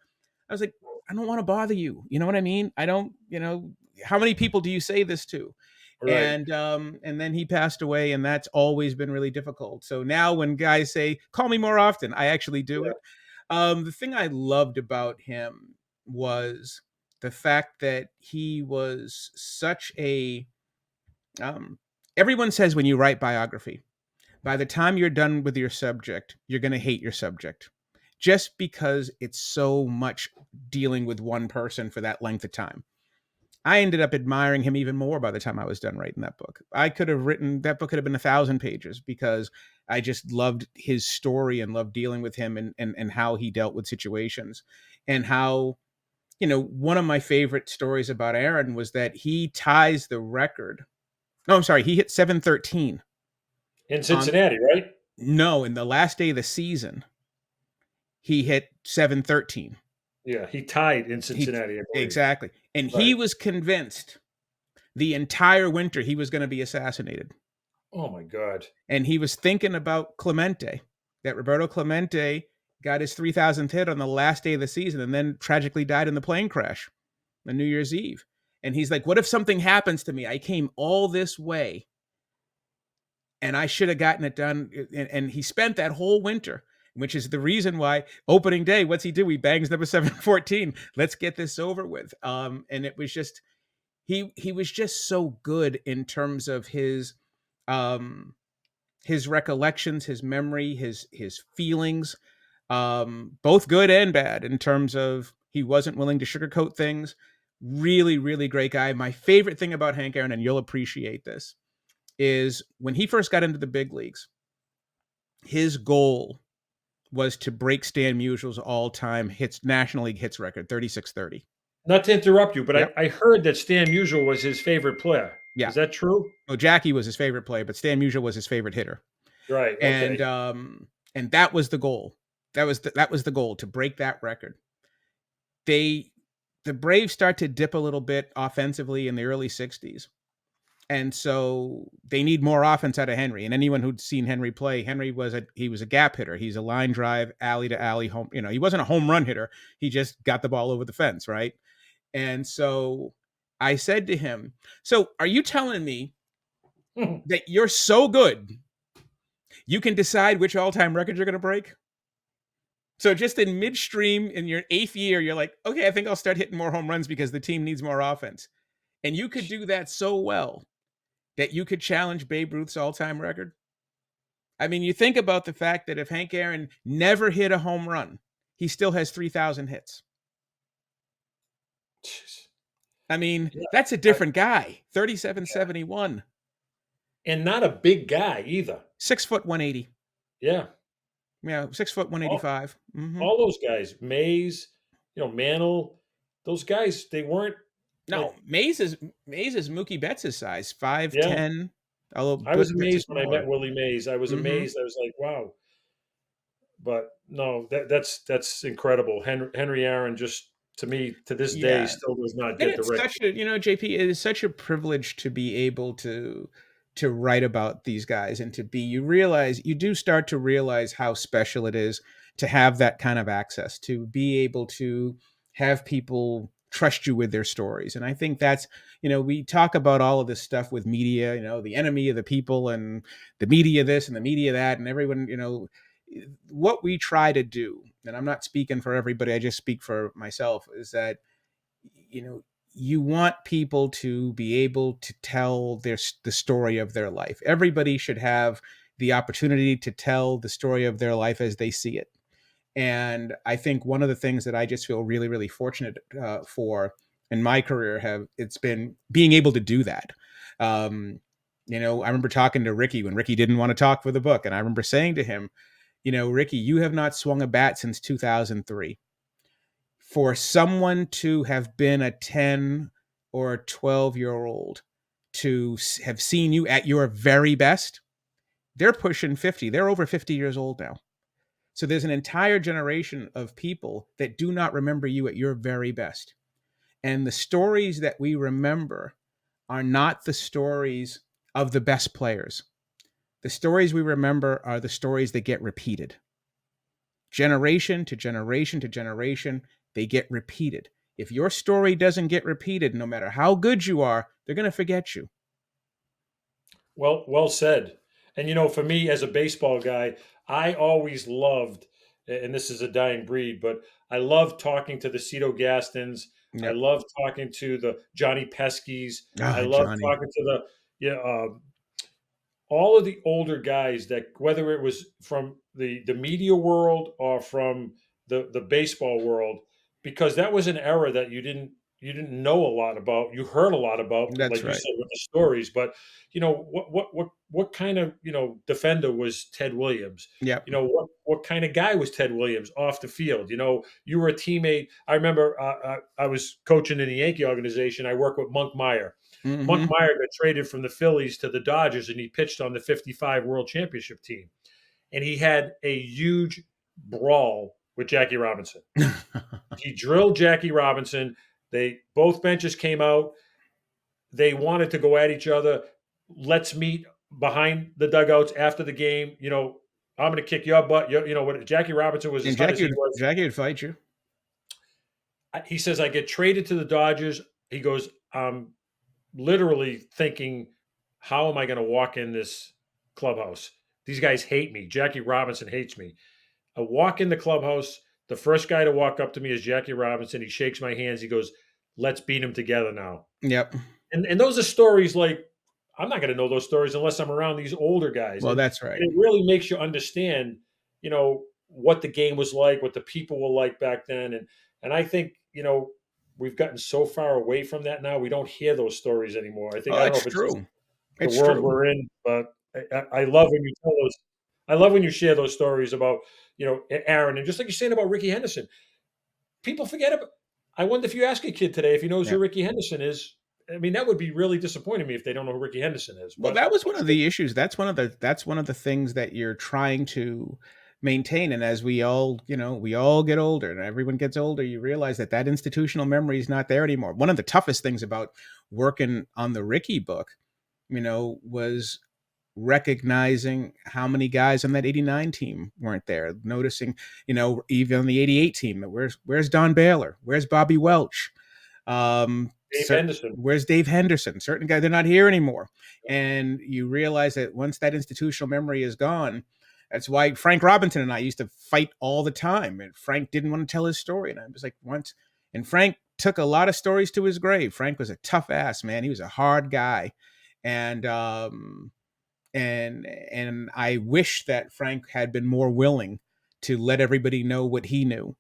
"I don't want to bother you. You know what I mean? I don't. How many people do you say this to?" right. And then he passed away, and that's always been really difficult. So now when guys say, "Call me more often," I actually do Yeah, it. The thing I loved about him was the fact that he was such a. Everyone says when you write biography, by the time you're done with your subject, you're going to hate your subject, just because it's so much dealing with one person for that length of time. I ended up admiring him even more by the time I was done writing that book. That book could have been 1,000 pages because I just loved his story and loved dealing with him, and how he dealt with situations, and how, one of my favorite stories about Aaron was that he ties the record. No, I'm sorry. He hit 713 in on, Cincinnati, right? no, in the last day of the season, he hit 713. Yeah, he tied in He Cincinnati, I believe. exactly. And he Right. was convinced the entire winter he was going to be assassinated. Oh my God. And he was thinking about Clemente, that Roberto Clemente got his 3,000th hit on the last day of the season and then tragically died in the plane crash on New Year's Eve. And he's like, "What if something happens to me? I came all this way and I should have gotten it done." And he spent that whole winter, which is the reason why opening day, what's he do? He bangs number 714. Let's get this over with. And it was just, he was just so good in terms of um, his recollections, his memory, his feelings, both good and bad, in terms of he wasn't willing to sugarcoat things. Really, really great guy. My favorite thing about Hank Aaron, and you'll appreciate this, is when he first got into the big leagues, his goal was to break Stan Musial's all-time National League hits record, 3630. Not to interrupt you, but Yep. I heard that Stan Musial was his favorite player. Yeah. Is that true? Well, Jackie was his favorite player, but Stan Musial was his favorite hitter. Right. And Okay. and that was the goal. That was the goal, to break that record. The Braves start to dip a little bit offensively in the early 60s. And so they need more offense out of Henry. And anyone who'd seen Henry play, Henry was a gap hitter. He's a line drive, alley to alley home. He wasn't a home run hitter. He just got the ball over the fence, right? And so I said to him, "So are you telling me that you're so good, you can decide which all-time records you're going to break?" So just in midstream in your 8th year, you're like, okay, I think I'll start hitting more home runs because the team needs more offense. And you could do that so well that you could challenge Babe Ruth's all-time record. I mean, you think about the fact that if Hank Aaron never hit a home run, he still has 3,000 hits. Jeez. I mean, Yeah, that's a different guy. 37-71. and not a big guy either. 6 foot 180. Yeah. Yeah, 6 foot All, 185. Mm-hmm. all those guys, Mays, Mantle, those guys, they weren't like, No, Mays is Mookie Betts' size, yeah. 5'10", although I was Betts is amazed when I met smaller. Willie Mays. I was Mm-hmm. amazed. I was like, wow. But no, that's incredible. Henry Aaron just, to me, to this day, Yeah. still does not And get the it's such a, JP, it is such a privilege to be able to write about these guys and to be, you do start to realize how special it is to have that kind of access, to be able to have people trust you with their stories. And I think that's, we talk about all of this stuff with media, the enemy of the people and the media this and the media that, and everyone, what we try to do, and I'm not speaking for everybody, I just speak for myself, is that you want people to be able to tell the story of their life. Everybody should have the opportunity to tell the story of their life as they see it. And I think one of the things that I just feel really, really fortunate for in my career it's been being able to do that. I remember talking to Ricky when Ricky didn't want to talk for the book, and I remember saying to him, Ricky, you have not swung a bat since 2003. For someone to have been a 10 or a 12-year-old to have seen you at your very best, they're pushing 50. They're over 50 years old now. So there's an entire generation of people that do not remember you at your very best. And the stories that we remember are not the stories of the best players. The stories we remember are the stories that get repeated. Generation to generation to generation, they get repeated. If your story doesn't get repeated, no matter how good you are, they're going to forget you. well said. And for me as a baseball guy, I always loved, and this is a dying breed, but I loved talking to the Cito Gastons. I Yep. loved talking to the Johnny Peskys. I Ah, loved Johnny. talking to the all of the older guys, that whether it was from the media world or from the baseball world, because that was an era that you didn't know a lot about. You heard a lot about, That's like you right. said, with the stories. But what kind of defender was Ted Williams? Yep. What kind of guy was Ted Williams off the field? You were a teammate. I remember I was coaching in the Yankee organization. I worked with Monk Meyer. Monk Mm-hmm. Meyer got traded from the Phillies to the Dodgers, and he pitched on the '55 World Championship team. And he had a huge brawl with Jackie Robinson. He drilled Jackie Robinson. They both benches came out. They wanted to go at each other. Let's meet behind the dugouts after the game. I'm going to kick your butt. What Jackie Robinson was, as And hot as he was. Jackie would fight you. He says, I get traded to the Dodgers. He goes, I'm literally thinking, how am I going to walk in this clubhouse? These guys hate me. Jackie Robinson hates me. I walk in the clubhouse. The first guy to walk up to me is Jackie Robinson. He shakes my hands. He goes, let's beat him together now. Yep. And those are stories like, I'm not going to know those stories unless I'm around these older guys. Well, And that's right. it really makes you understand, what the game was like, what the people were like back then. And I think, we've gotten so far away from that now. We don't hear those stories anymore. I think, Oh, I don't know it's if it's just true. the It's world true. we're in, but I love when you tell those. I love when you share those stories about, Aaron, and just like you're saying about Ricky Henderson. People forget about. I wonder if you ask a kid today if he knows Yeah. who Ricky Henderson is. I mean, that would be really disappointing me if they don't know who Ricky Henderson is. Well, But that was I'm one of sure. the issues. That's one of the things that you're trying to maintain. And as we all get older and everyone gets older, you realize that institutional memory is not there anymore. One of the toughest things about working on the Ricky book, was recognizing how many guys on that 89 team weren't there, noticing, even on the 88 team, where's Don Baylor? Where's Bobby Welch? Dave Henderson. Where's Dave Henderson? Certain guys, they're not here anymore. And you realize that once that institutional memory is gone, That's why Frank Robinson and I used to fight all the time. And Frank didn't want to tell his story. And I was like, once. And Frank took a lot of stories to his grave. Frank was a tough ass, man. He was a hard guy. And I wish that Frank had been more willing to let everybody know what he knew,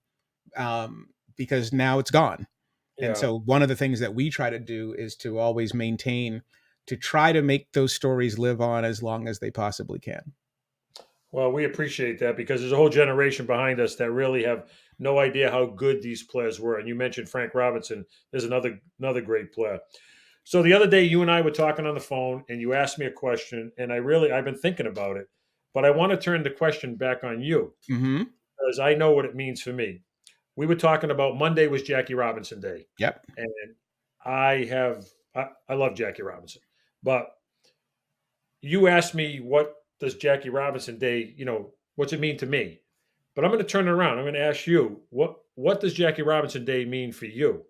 because now it's gone. Yeah. And so one of the things that we try to do is to always maintain, to try to make those stories live on as long as they possibly can. Well, we appreciate that because there's a whole generation behind us that really have no idea how good these players were. And you mentioned Frank Robinson. There's another great player. So the other day, you and I were talking on the phone, and you asked me a question, and I've been thinking about it, but I want to turn the question back on you Mm-hmm. because I know what it means for me. We were talking about Monday was Jackie Robinson Day, Yep. and I love Jackie Robinson, but you asked me what does Jackie Robinson Day, what's it mean to me? But I'm going to turn it around. I'm going to ask you what does Jackie Robinson Day mean for you?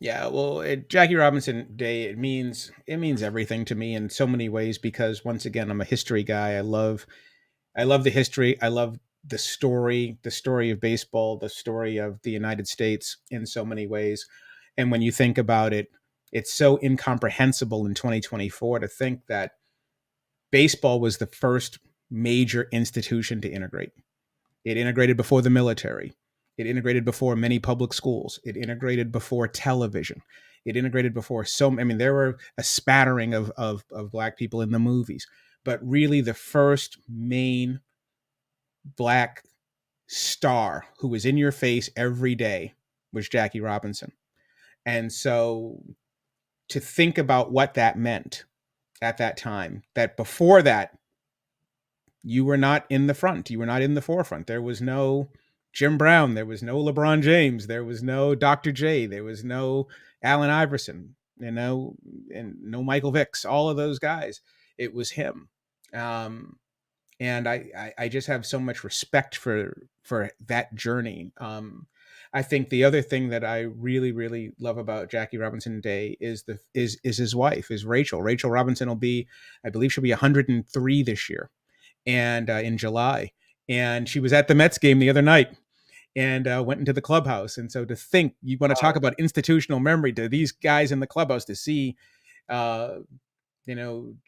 Yeah, well, Jackie Robinson Day, it means everything to me in so many ways, because once again, I'm a history guy. I love the history. I love the story of baseball, the story of the United States in so many ways. And when you think about it, it's so incomprehensible in 2024 to think that baseball was the first major institution to integrate. It integrated before the military. It integrated before many public schools. It integrated before television. It integrated before there were a spattering of Black people in the movies, but really the first main Black star who was in your face every day was Jackie Robinson. And so to think about what that meant at that time, that before that, you were not in the front. You were not in the forefront. There was no Jim Brown. There was no LeBron James. There was no Dr. J. There was no Allen Iverson, and no Michael Vicks, all of those guys. It was him. And I just have so much respect for that journey. I think the other thing that I really, really love about Jackie Robinson Day is his wife, is Rachel. Rachel Robinson will be, I believe she'll be 103 this year, and in July. And she was at the Mets game the other night and went into the clubhouse. And so to think, you want to talk about institutional memory, to these guys in the clubhouse, to see,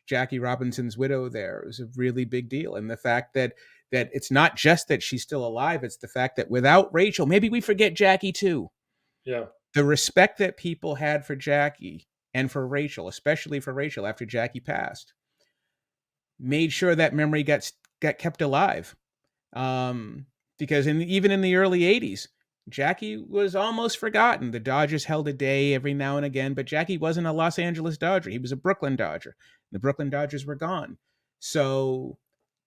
Jackie Robinson's widow there was a really big deal. And the fact that it's not just that she's still alive, it's the fact that without Rachel, maybe we forget Jackie too. Yeah. The respect that people had for Jackie and for Rachel, especially for Rachel after Jackie passed, made sure that memory got kept alive. Because even in the early 80s, Jackie was almost forgotten. The Dodgers held a day every now and again, but Jackie wasn't a Los Angeles Dodger. He was a Brooklyn Dodger. The Brooklyn Dodgers were gone. So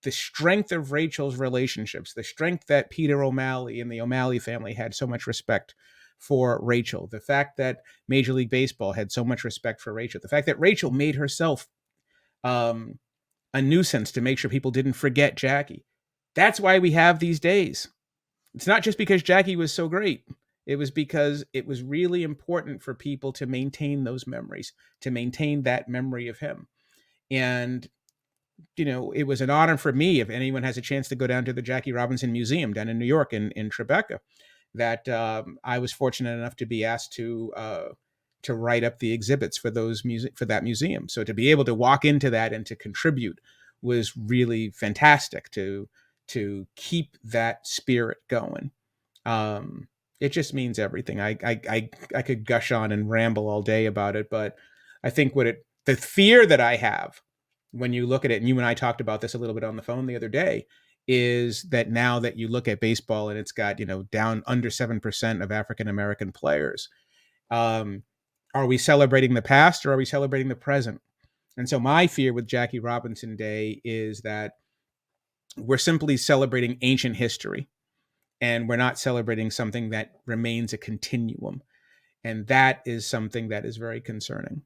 the strength of Rachel's relationships, the strength that Peter O'Malley and the O'Malley family had so much respect for Rachel, the fact that Major League Baseball had so much respect for Rachel, the fact that Rachel made herself a nuisance to make sure people didn't forget Jackie. That's why we have these days. It's not just because Jackie was so great. It was because it was really important for people to maintain those memories, to maintain that memory of him. And, it was an honor for me, if anyone has a chance to go down to the Jackie Robinson Museum down in New York, in Tribeca, that I was fortunate enough to be asked to write up the exhibits for that museum. So to be able to walk into that and to contribute was really fantastic, to keep that spirit going. It just means everything. I could gush on and ramble all day about it, but I think the fear that I have when you look at it, and you and I talked about this a little bit on the phone the other day, is that now that you look at baseball and it's got, down under 7% of African-American players, are we celebrating the past or are we celebrating the present? And so my fear with Jackie Robinson Day is that we're simply celebrating ancient history, and we're not celebrating something that remains a continuum. And that is something that is very concerning.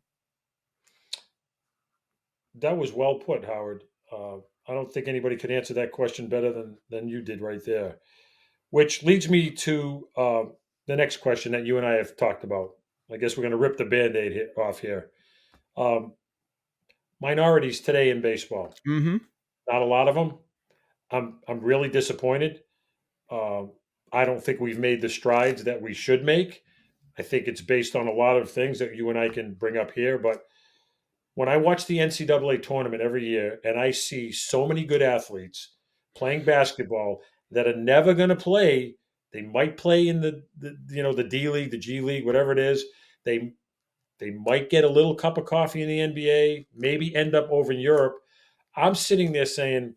That was well put, Howard. I don't think anybody could answer that question better than you did right there. Which leads me to the next question that you and I have talked about. I guess we're going to rip the Band-Aid off here. Minorities today in baseball. Mm-hmm. Not a lot of them. I'm really disappointed. Um, I don't think we've made the strides that we should make. I think it's based on a lot of things that you and I can bring up here. But when I watch the NCAA tournament every year and I see so many good athletes playing basketball that are never going to play, they might play in the D League, the G League, whatever it is. They they might get a little cup of coffee in the NBA, maybe end up over in Europe. I'm sitting there saying,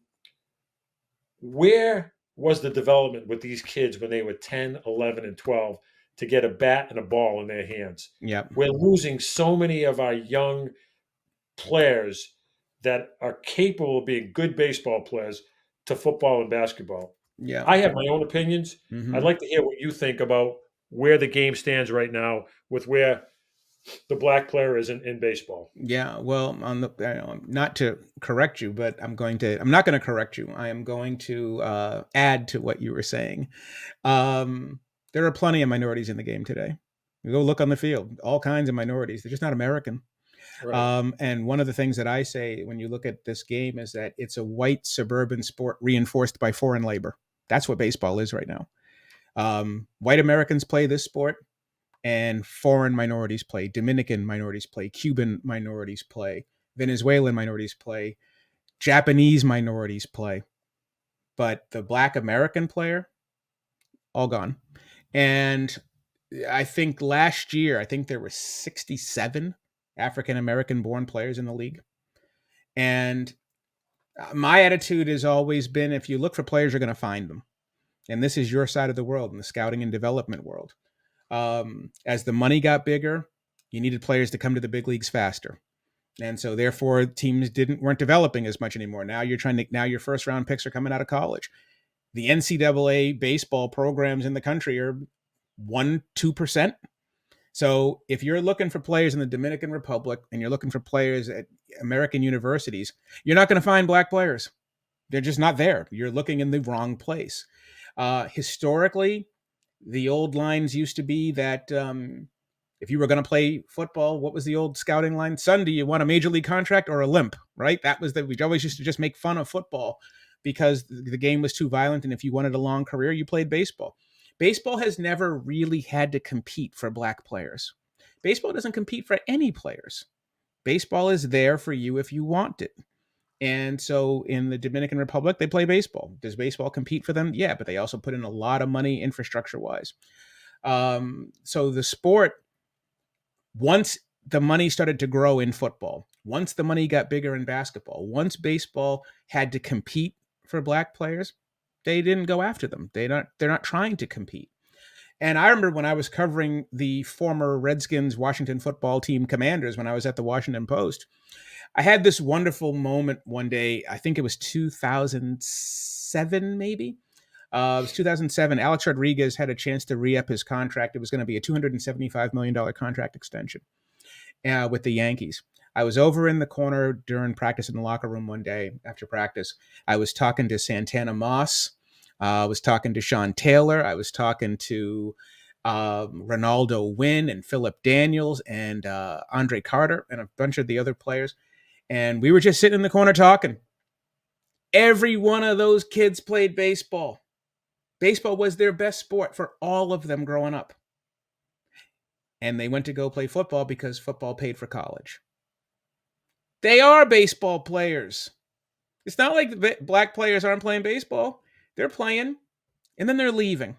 where was the development with these kids when they were 10, 11, and 12 to get a bat and a ball in their hands? Yeah. We're losing so many of our young players that are capable of being good baseball players to football and basketball. Yeah. I have my own opinions. I'd Mm-hmm. like to hear what you think about where the game stands right now with where the black player is in baseball. Yeah, well, not to correct you, but I'm not going to correct you. I am going to add to what you were saying. There are plenty of minorities in the game today. You go look on the field, all kinds of minorities. They're just not American. Right. And one of the things that I say when you look at this game is that it's a white suburban sport reinforced by foreign labor. That's what baseball is right now. White Americans play this sport, and foreign minorities play. Dominican minorities play. Cuban minorities play. Venezuelan minorities play. Japanese minorities play. But the Black American player, all gone. And I think last year, there were 67 African American born players in the league. And my attitude has always been, if you look for players, you're going to find them. And this is your side of the world, in the scouting and development world. As the money got bigger, you needed players to come to the big leagues faster. And so therefore teams weren't developing as much anymore. Now your first round picks are coming out of college. The NCAA baseball programs in the country are 1-2%. So if you're looking for players in the Dominican Republic and you're looking for players at American universities, you're not going to find black players. They're just not there. You're looking in the wrong place. Historically, the old lines used to be that if you were going to play football, what was the old scouting line? Son, do you want a major league contract or a limp? Right? That was we always used to just make fun of football because the game was too violent. And if you wanted a long career, you played baseball. Baseball has never really had to compete for black players. Baseball doesn't compete for any players. Baseball is there for you if you want it. And so in the Dominican Republic, they play baseball. Does baseball compete for them? Yeah, but they also put in a lot of money infrastructure-wise. So the sport, once the money started to grow in football, once the money got bigger in basketball, once baseball had to compete for black players, they didn't go after them. They're not trying to compete. And I remember when I was covering the former Redskins Washington football team Commanders when I was at the Washington Post, I had this wonderful moment one day. I think it was 2007, maybe. It was 2007. Alex Rodriguez had a chance to re-up his contract. It was going to be a $275 million contract extension with the Yankees. I was over in the corner during practice in the locker room one day after practice. I was talking to Santana Moss. I was talking to Sean Taylor. I was talking to Ronaldo Wynn and Philip Daniels and Andre Carter and a bunch of the other players. And we were just sitting in the corner talking. Every one of those kids played baseball. Baseball was their best sport for all of them growing up. And they went to go play football because football paid for college. They are baseball players. It's not like black players aren't playing baseball. They're playing, and then they're leaving.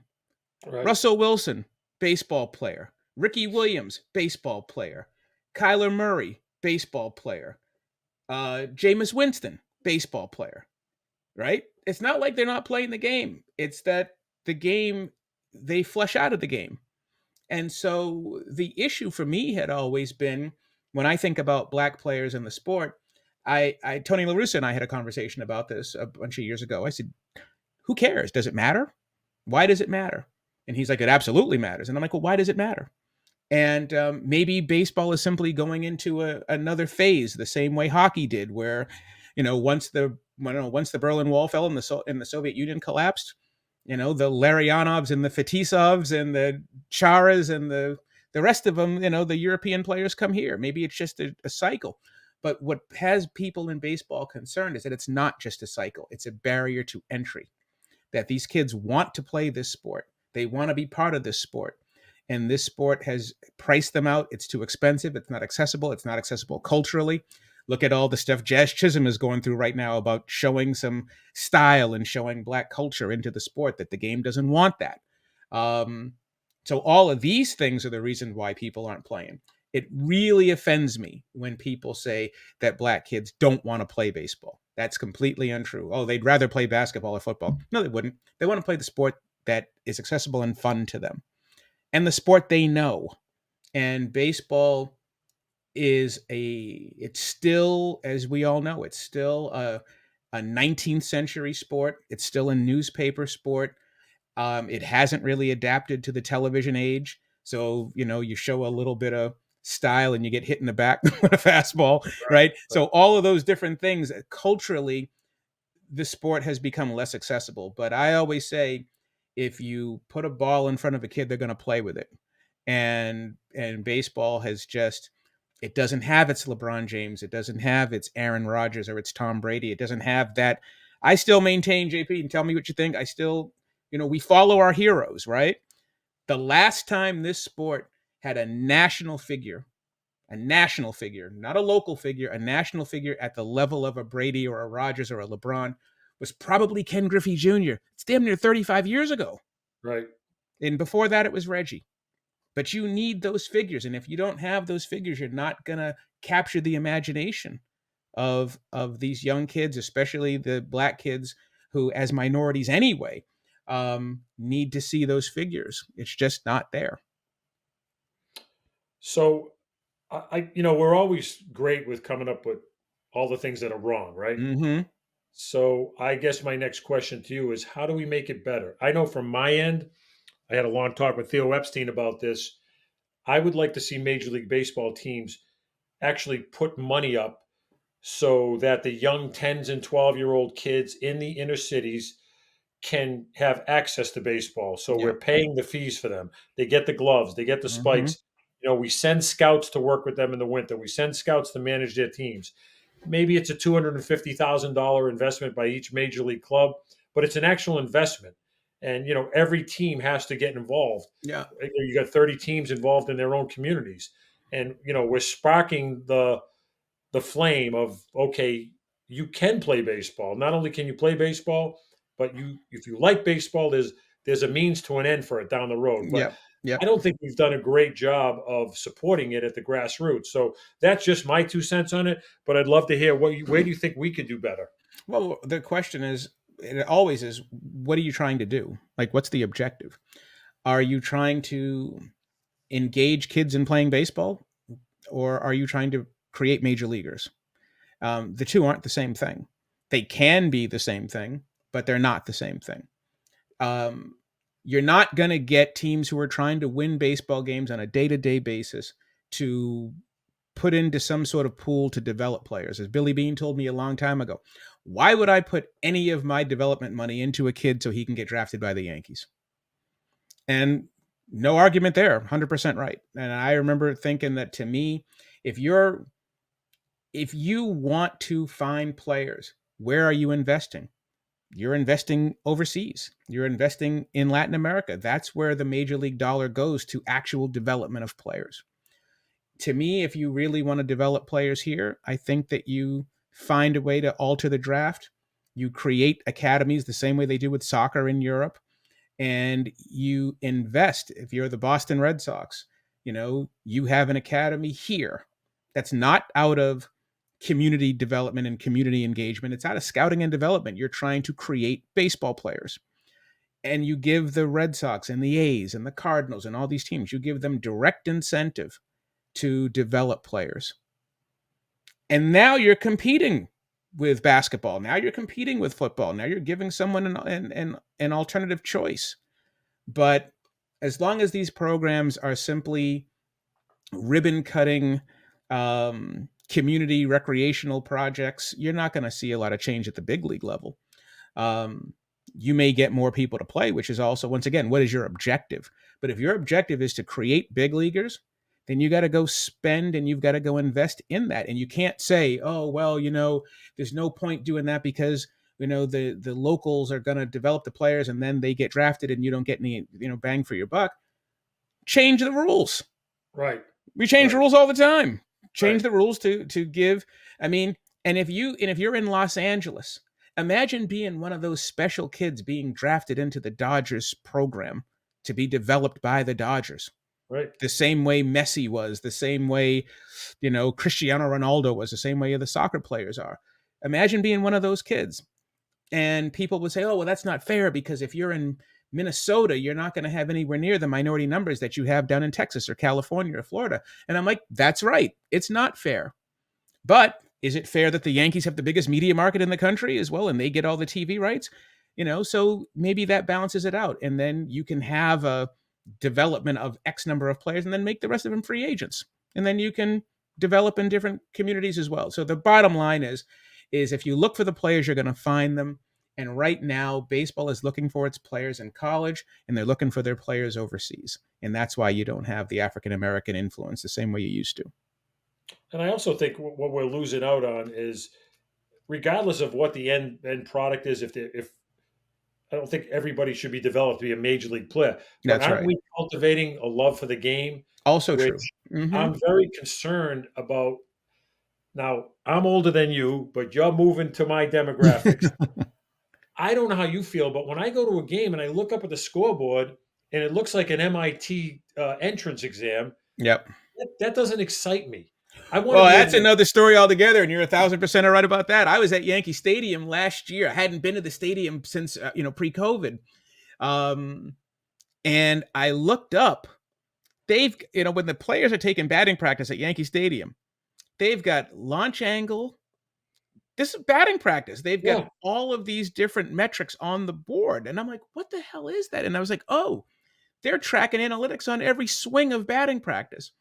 Right. Russell Wilson, baseball player. Ricky Williams, baseball player. Kyler Murray, baseball player. Jameis Winston, baseball player. Right? It's not like they're not playing the game. It's that the game, they flush out of the game. And so the issue for me had always been, when I think about black players in the sport, Tony La Russa and I had a conversation about this a bunch of years ago. I said, who cares? Does it matter? Why does it matter? And he's like, it absolutely matters. And I'm like, well, why does it matter? And maybe baseball is simply going into another phase, the same way hockey did, where, once the Berlin Wall fell and the Soviet Union collapsed, the Larionovs and the Fetisovs and the Charas and the rest of them, the European players come here. Maybe it's just a cycle. But what has people in baseball concerned is that it's not just a cycle. It's a barrier to entry, that these kids want to play this sport. They want to be part of this sport. And this sport has priced them out. It's too expensive. It's not accessible. It's not accessible culturally. Look at all the stuff Jazz Chisholm is going through right now about showing some style and showing Black culture into the sport, that the game doesn't want that. So all of these things are the reason why people aren't playing. It really offends me when people say that Black kids don't want to play baseball. That's completely untrue. Oh, they'd rather play basketball or football. No, they wouldn't. They want to play the sport that is accessible and fun to them, and the sport they know. And baseball it's still, as we all know, it's still a 19th century sport. It's still a newspaper sport. It hasn't really adapted to the television age. So, you show a little bit of style and you get hit in the back with a fastball, right? So all of those different things, culturally, the sport has become less accessible. But I always say, if you put a ball in front of a kid, they're going to play with it. And baseball has just, it doesn't have its LeBron James. It doesn't have its Aaron Rodgers or its Tom Brady. It doesn't have that. I still maintain, JP, and tell me what you think. I still, we follow our heroes, right? The last time this sport had a national figure, not a local figure, a national figure at the level of a Brady or a Rodgers or a LeBron, was probably Ken Griffey Jr. It's damn near 35 years ago. Right. And before that, it was Reggie. But you need those figures. And if you don't have those figures, you're not going to capture the imagination of these young kids, especially the Black kids who, as minorities anyway, need to see those figures. It's just not there. So, we're always great with coming up with all the things that are wrong, right? Mm-hmm. So I guess my next question to you is, how do we make it better? I know from my end, I had a long talk with Theo Epstein about this. I would like to see Major League Baseball teams actually put money up so that the young 10s and 12-year-old kids in the inner cities can have access to baseball. So we're paying the fees for them. They get the gloves, they get the spikes. We send scouts to work with them in the winter. We send scouts to manage their teams. Maybe it's a $250,000 investment by each major league club, but it's an actual investment. And every team has to get involved. Yeah, you got 30 teams involved in their own communities, and we're sparking the flame of, okay, you can play baseball. Not only can you play baseball, but if you like baseball, there's a means to an end for it down the road. But I don't think we've done a great job of supporting it at the grassroots. So that's just my 2 cents on it. But I'd love to hear where do you think we could do better? Well, the question is, it always is, what are you trying to do? Like, what's the objective? Are you trying to engage kids in playing baseball, or are you trying to create major leaguers? The two aren't the same thing. They can be the same thing, but they're not the same thing. You're not going to get teams who are trying to win baseball games on a day-to-day basis to put into some sort of pool to develop players. As Billy Beane told me a long time ago, why would I put any of my development money into a kid so he can get drafted by the Yankees? And no argument there, 100% right. And I remember thinking that, to me, if you want to find players, where are you investing? You're investing overseas. You're investing in Latin America. That's where the major league dollar goes, to actual development of players. To me, if you really want to develop players here, I think that you find a way to alter the draft. You create academies the same way they do with soccer in Europe, and you invest. If you're the Boston Red Sox, you have an academy here that's not out of community development and community engagement. It's out of scouting and development. You're trying to create baseball players. And you give the Red Sox and the A's and the Cardinals and all these teams, you give them direct incentive to develop players. And now you're competing with basketball. Now you're competing with football. Now you're giving someone an alternative choice. But as long as these programs are simply ribbon cutting, community recreational projects, you're not going to see a lot of change at the big league level. You may get more people to play, which is also, once again, what is your objective? But if your objective is to create big leaguers, then you got to go spend and you've got to go invest in that. And you can't say, oh, well, there's no point doing that because, the locals are going to develop the players and then they get drafted and you don't get any, bang for your buck. Change the rules. Right. We change Right. rules all the time. Change Right. the rules to give. I mean, and if you're in Los Angeles, imagine being one of those special kids being drafted into the Dodgers program to be developed by the Dodgers. Right. The same way Messi was, the same way, Cristiano Ronaldo was, the same way the soccer players are. Imagine being one of those kids. And people would say, oh, well, that's not fair because if you're in Minnesota, you're not going to have anywhere near the minority numbers that you have down in Texas or California or Florida. And I'm like, that's right. It's not fair. But is it fair that the Yankees have the biggest media market in the country as well and they get all the TV rights? So maybe that balances it out. And then you can have a development of X number of players and then make the rest of them free agents. And then you can develop in different communities as well. So the bottom line is if you look for the players, you're going to find them. And right now, baseball is looking for its players in college, and they're looking for their players overseas. And that's why you don't have the African-American influence the same way you used to. And I also think what we're losing out on is, regardless of what the end product is, if I don't think everybody should be developed to be a major league player, but That's aren't right. we cultivating a love for the game? Also Which true. Mm-hmm. I'm very concerned about. Now, I'm older than you, but you're moving to my demographics. I don't know how you feel, but when I go to a game and I look up at the scoreboard and it looks like an MIT entrance exam, Yep. that doesn't excite me. I want Well, to be that's able to, another story altogether, and you're 1,000% right about that. I was at Yankee Stadium last year. I hadn't been to the stadium since pre-COVID, and I looked up. They've when the players are taking batting practice at Yankee Stadium, they've got launch angle. This is batting practice. They've got all of these different metrics on the board, and I'm like, what the hell is that? And I was like, oh, they're tracking analytics on every swing of batting practice.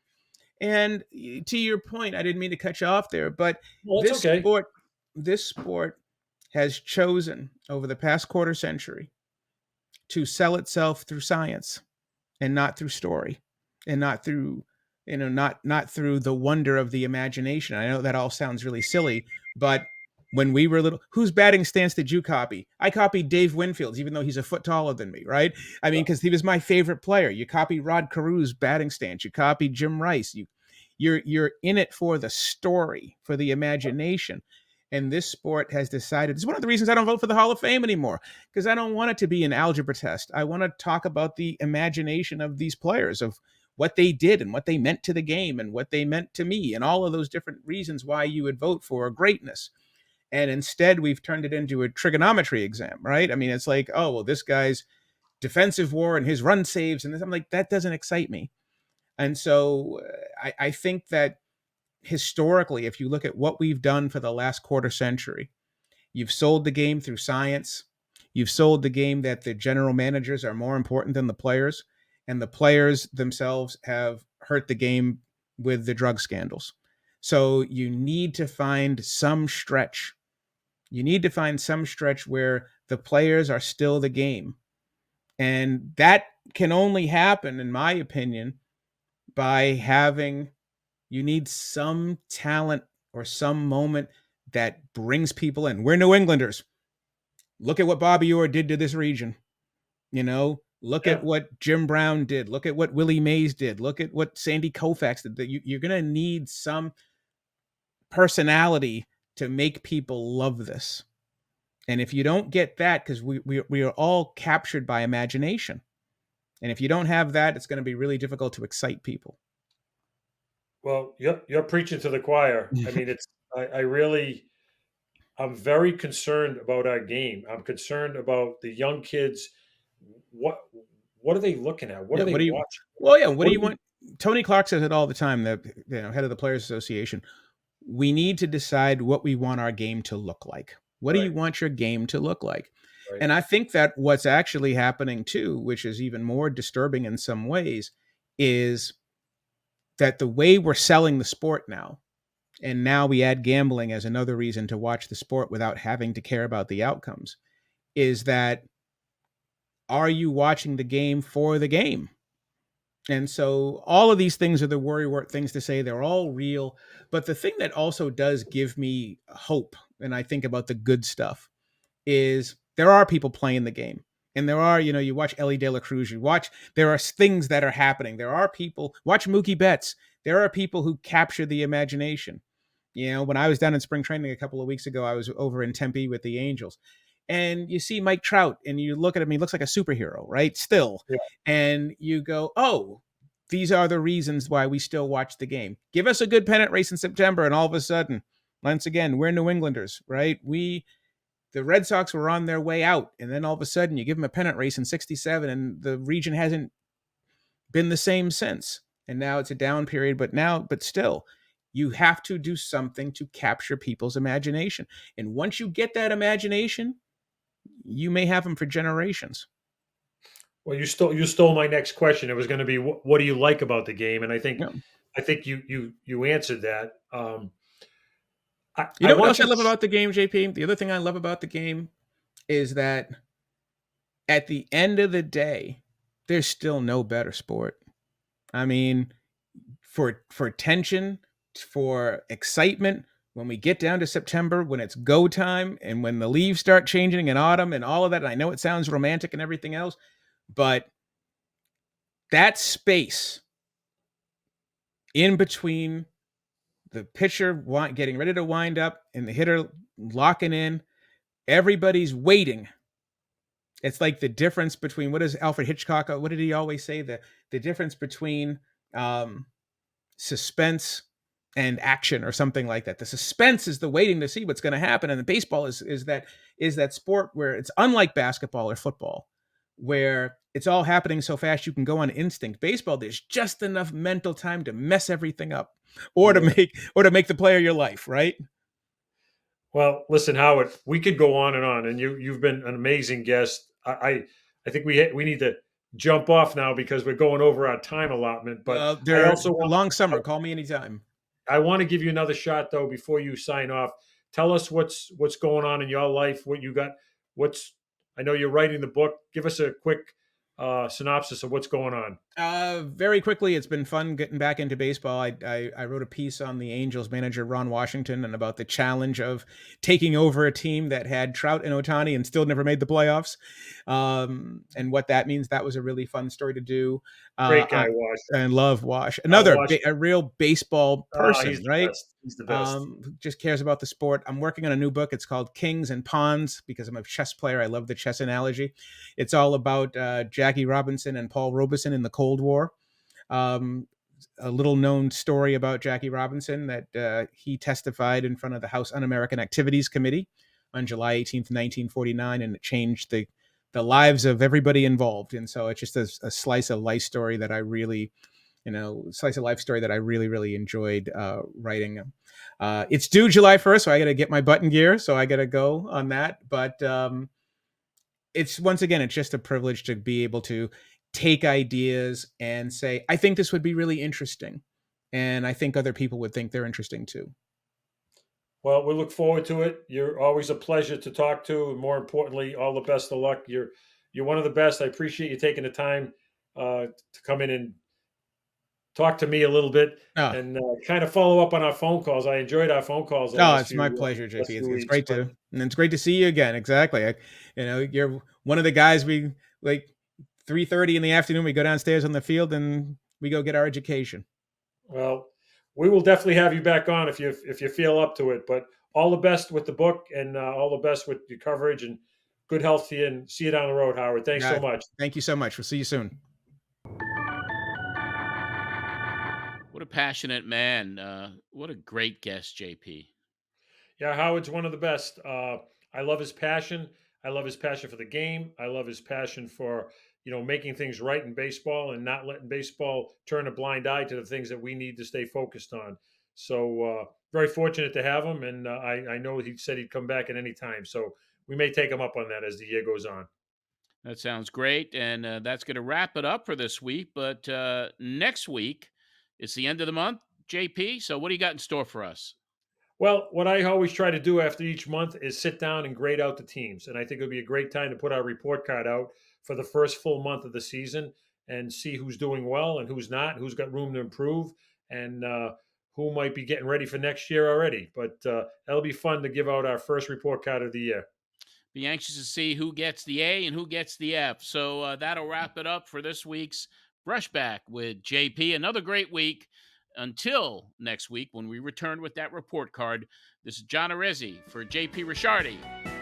And to your point, I didn't mean to cut you off there, but that's okay. This sport has chosen over the past quarter century to sell itself through science and not through story and not through, not through the wonder of the imagination. I know that all sounds really silly, but when we were little, whose batting stance did you copy? I copied Dave Winfield's, even though he's a foot taller than me, right? I mean, because he was my favorite player. You copy Rod Carew's batting stance. You copy Jim Rice. You're in it for the story, for the imagination. And this sport has decided, it's one of the reasons I don't vote for the Hall of Fame anymore, because I don't want it to be an algebra test. I want to talk about the imagination of these players, of what they did and what they meant to the game and what they meant to me and all of those different reasons why you would vote for greatness. And instead, we've turned it into a trigonometry exam, right? I mean, it's like, oh, well, this guy's defensive WAR and his run saves. And this, I'm like, that doesn't excite me. And so I think that historically, if you look at what we've done for the last quarter century, you've sold the game through science. You've sold the game that the general managers are more important than the players. And the players themselves have hurt the game with the drug scandals. So you need to find some stretch. You need to find some stretch where the players are still the game. And that can only happen, in my opinion, by you need some talent or some moment that brings people in. We're New Englanders. Look at what Bobby Orr did to this region. Look at what Jim Brown did. Look at what Willie Mays did. Look at what Sandy Koufax did. You're going to need some personality to make people love this. And if you don't get that, because we are all captured by imagination. And if you don't have that, it's going to be really difficult to excite people. Well, you're preaching to the choir. I mean, I'm very concerned about our game. I'm concerned about the young kids. What are they looking at? What are they watching? Well, yeah. What do you want? Tony Clark says it all the time, the head of the Players Association. We need to decide what we want our game to look like. What do you want your game to look like? Right. And I think that what's actually happening too, which is even more disturbing in some ways, is that the way we're selling the sport now, and now we add gambling as another reason to watch the sport without having to care about the outcomes, is that, are you watching the game for the game? And so all of these things are the worry wart things to say. They're all real. But the thing that also does give me hope, and I think about the good stuff, is there are people playing the game. And there are, you watch Ellie De La Cruz, there are things that are happening. There are people, watch Mookie Betts. There are people who capture the imagination. When I was down in spring training a couple of weeks ago, I was over in Tempe with the Angels. And you see Mike Trout and you look at him, he looks like a superhero, right? Still. Yeah. And you go, oh, these are the reasons why we still watch the game. Give us a good pennant race in September, and all of a sudden, once again, we're New Englanders, right? The Red Sox were on their way out, and then all of a sudden you give them a pennant race in 67, and the region hasn't been the same since. And now it's a down period, but still, you have to do something to capture people's imagination. And once you get that imagination, you may have them for generations. Well, you stole my next question. It was going to be what do you like about the game, and I think Yeah. you answered that. You I know what want else I to. love about the game, JP? The other thing I love about the game is that at the end of the day, there's still no better sport. I mean, for tension, for excitement, when we get down to September, when it's go time and when the leaves start changing in autumn and all of that, and I know it sounds romantic and everything else, but that space in between the pitcher getting ready to wind up and the hitter locking in, everybody's waiting. It's like the difference between, what does Alfred Hitchcock, what did he always say? The difference between suspense and action or something like that. The suspense is the waiting to see what's going to happen. And the baseball is that sport where it's unlike basketball or football, where it's all happening so fast you can go on instinct. Baseball, there's just enough mental time to mess everything up or to make the player your life, right? Well, listen, Howard, we could go on, and you've been an amazing guest. I think we need to jump off now because we're going over our time allotment. But I There's also a want long summer. Call me anytime. I want to give you another shot though before you sign off. Tell us what's going on in your life. What you got? What's I know you're writing the book. Give us a quick synopsis of what's going on. Very quickly, it's been fun getting back into baseball. I wrote a piece on the Angels manager Ron Washington and about the challenge of taking over a team that had Trout and Ohtani and still never made the playoffs, and what that means. That was a really fun story to do. Great guy, Wash. And love Wash, Wash. a real baseball person, He's the right? best. He's the best. Just cares about the sport. I'm working on a new book. It's called Kings and Pawns because I'm a chess player. I love the chess analogy. It's all about Jackie Robinson and Paul Robeson in the Cold War. A little known story about Jackie Robinson that he testified in front of the House Un-American Activities Committee on July 18th, 1949, and it changed the lives of everybody involved. And so it's just a slice of life story that I really really enjoyed writing. It's due July 1st, so I got to get my button gear. So I got to go on that. But it's just a privilege to be able to take ideas and say, I think this would be really interesting. And I think other people would think they're interesting too. Well, we look forward to it. You're always a pleasure to talk to, and more importantly, all the best of luck. You're one of the best. I appreciate you taking the time to come in and talk to me a little bit and kind of follow up on our phone calls. I enjoyed our phone calls. It's my pleasure, JP. It's great to see you again. Exactly. You're one of the guys we like. 3:30 in the afternoon, we go downstairs on the field and we go get our education. Well, we will definitely have you back on if you feel up to it. But all the best with the book and all the best with your coverage, and good health to you, and see you down the road, Howard. Thanks so much. Thank you so much. We'll see you soon. What a passionate man. What a great guest, JP. Yeah, Howard's one of the best. I love his passion. I love his passion for the game. I love his passion for making things right in baseball and not letting baseball turn a blind eye to the things that we need to stay focused on. So very fortunate to have him, and I know he said he'd come back at any time. So we may take him up on that as the year goes on. That sounds great, and that's going to wrap it up for this week. But next week, it's the end of the month, JP. So what do you got in store for us? Well, what I always try to do after each month is sit down and grade out the teams. And I think it would be a great time to put our report card out for the first full month of the season. and see who's doing well and who's not, who's got room to improve, and who might be getting ready for next year already. But that'll be fun to give out our first report card of the year. Be anxious to see who gets the A and who gets the F. So that'll wrap it up for this week's Brushback with JP. Another great week. Until next week when we return with that report card, this is John Arezzi for JP Ricciardi.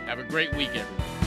Have a great week, everyone.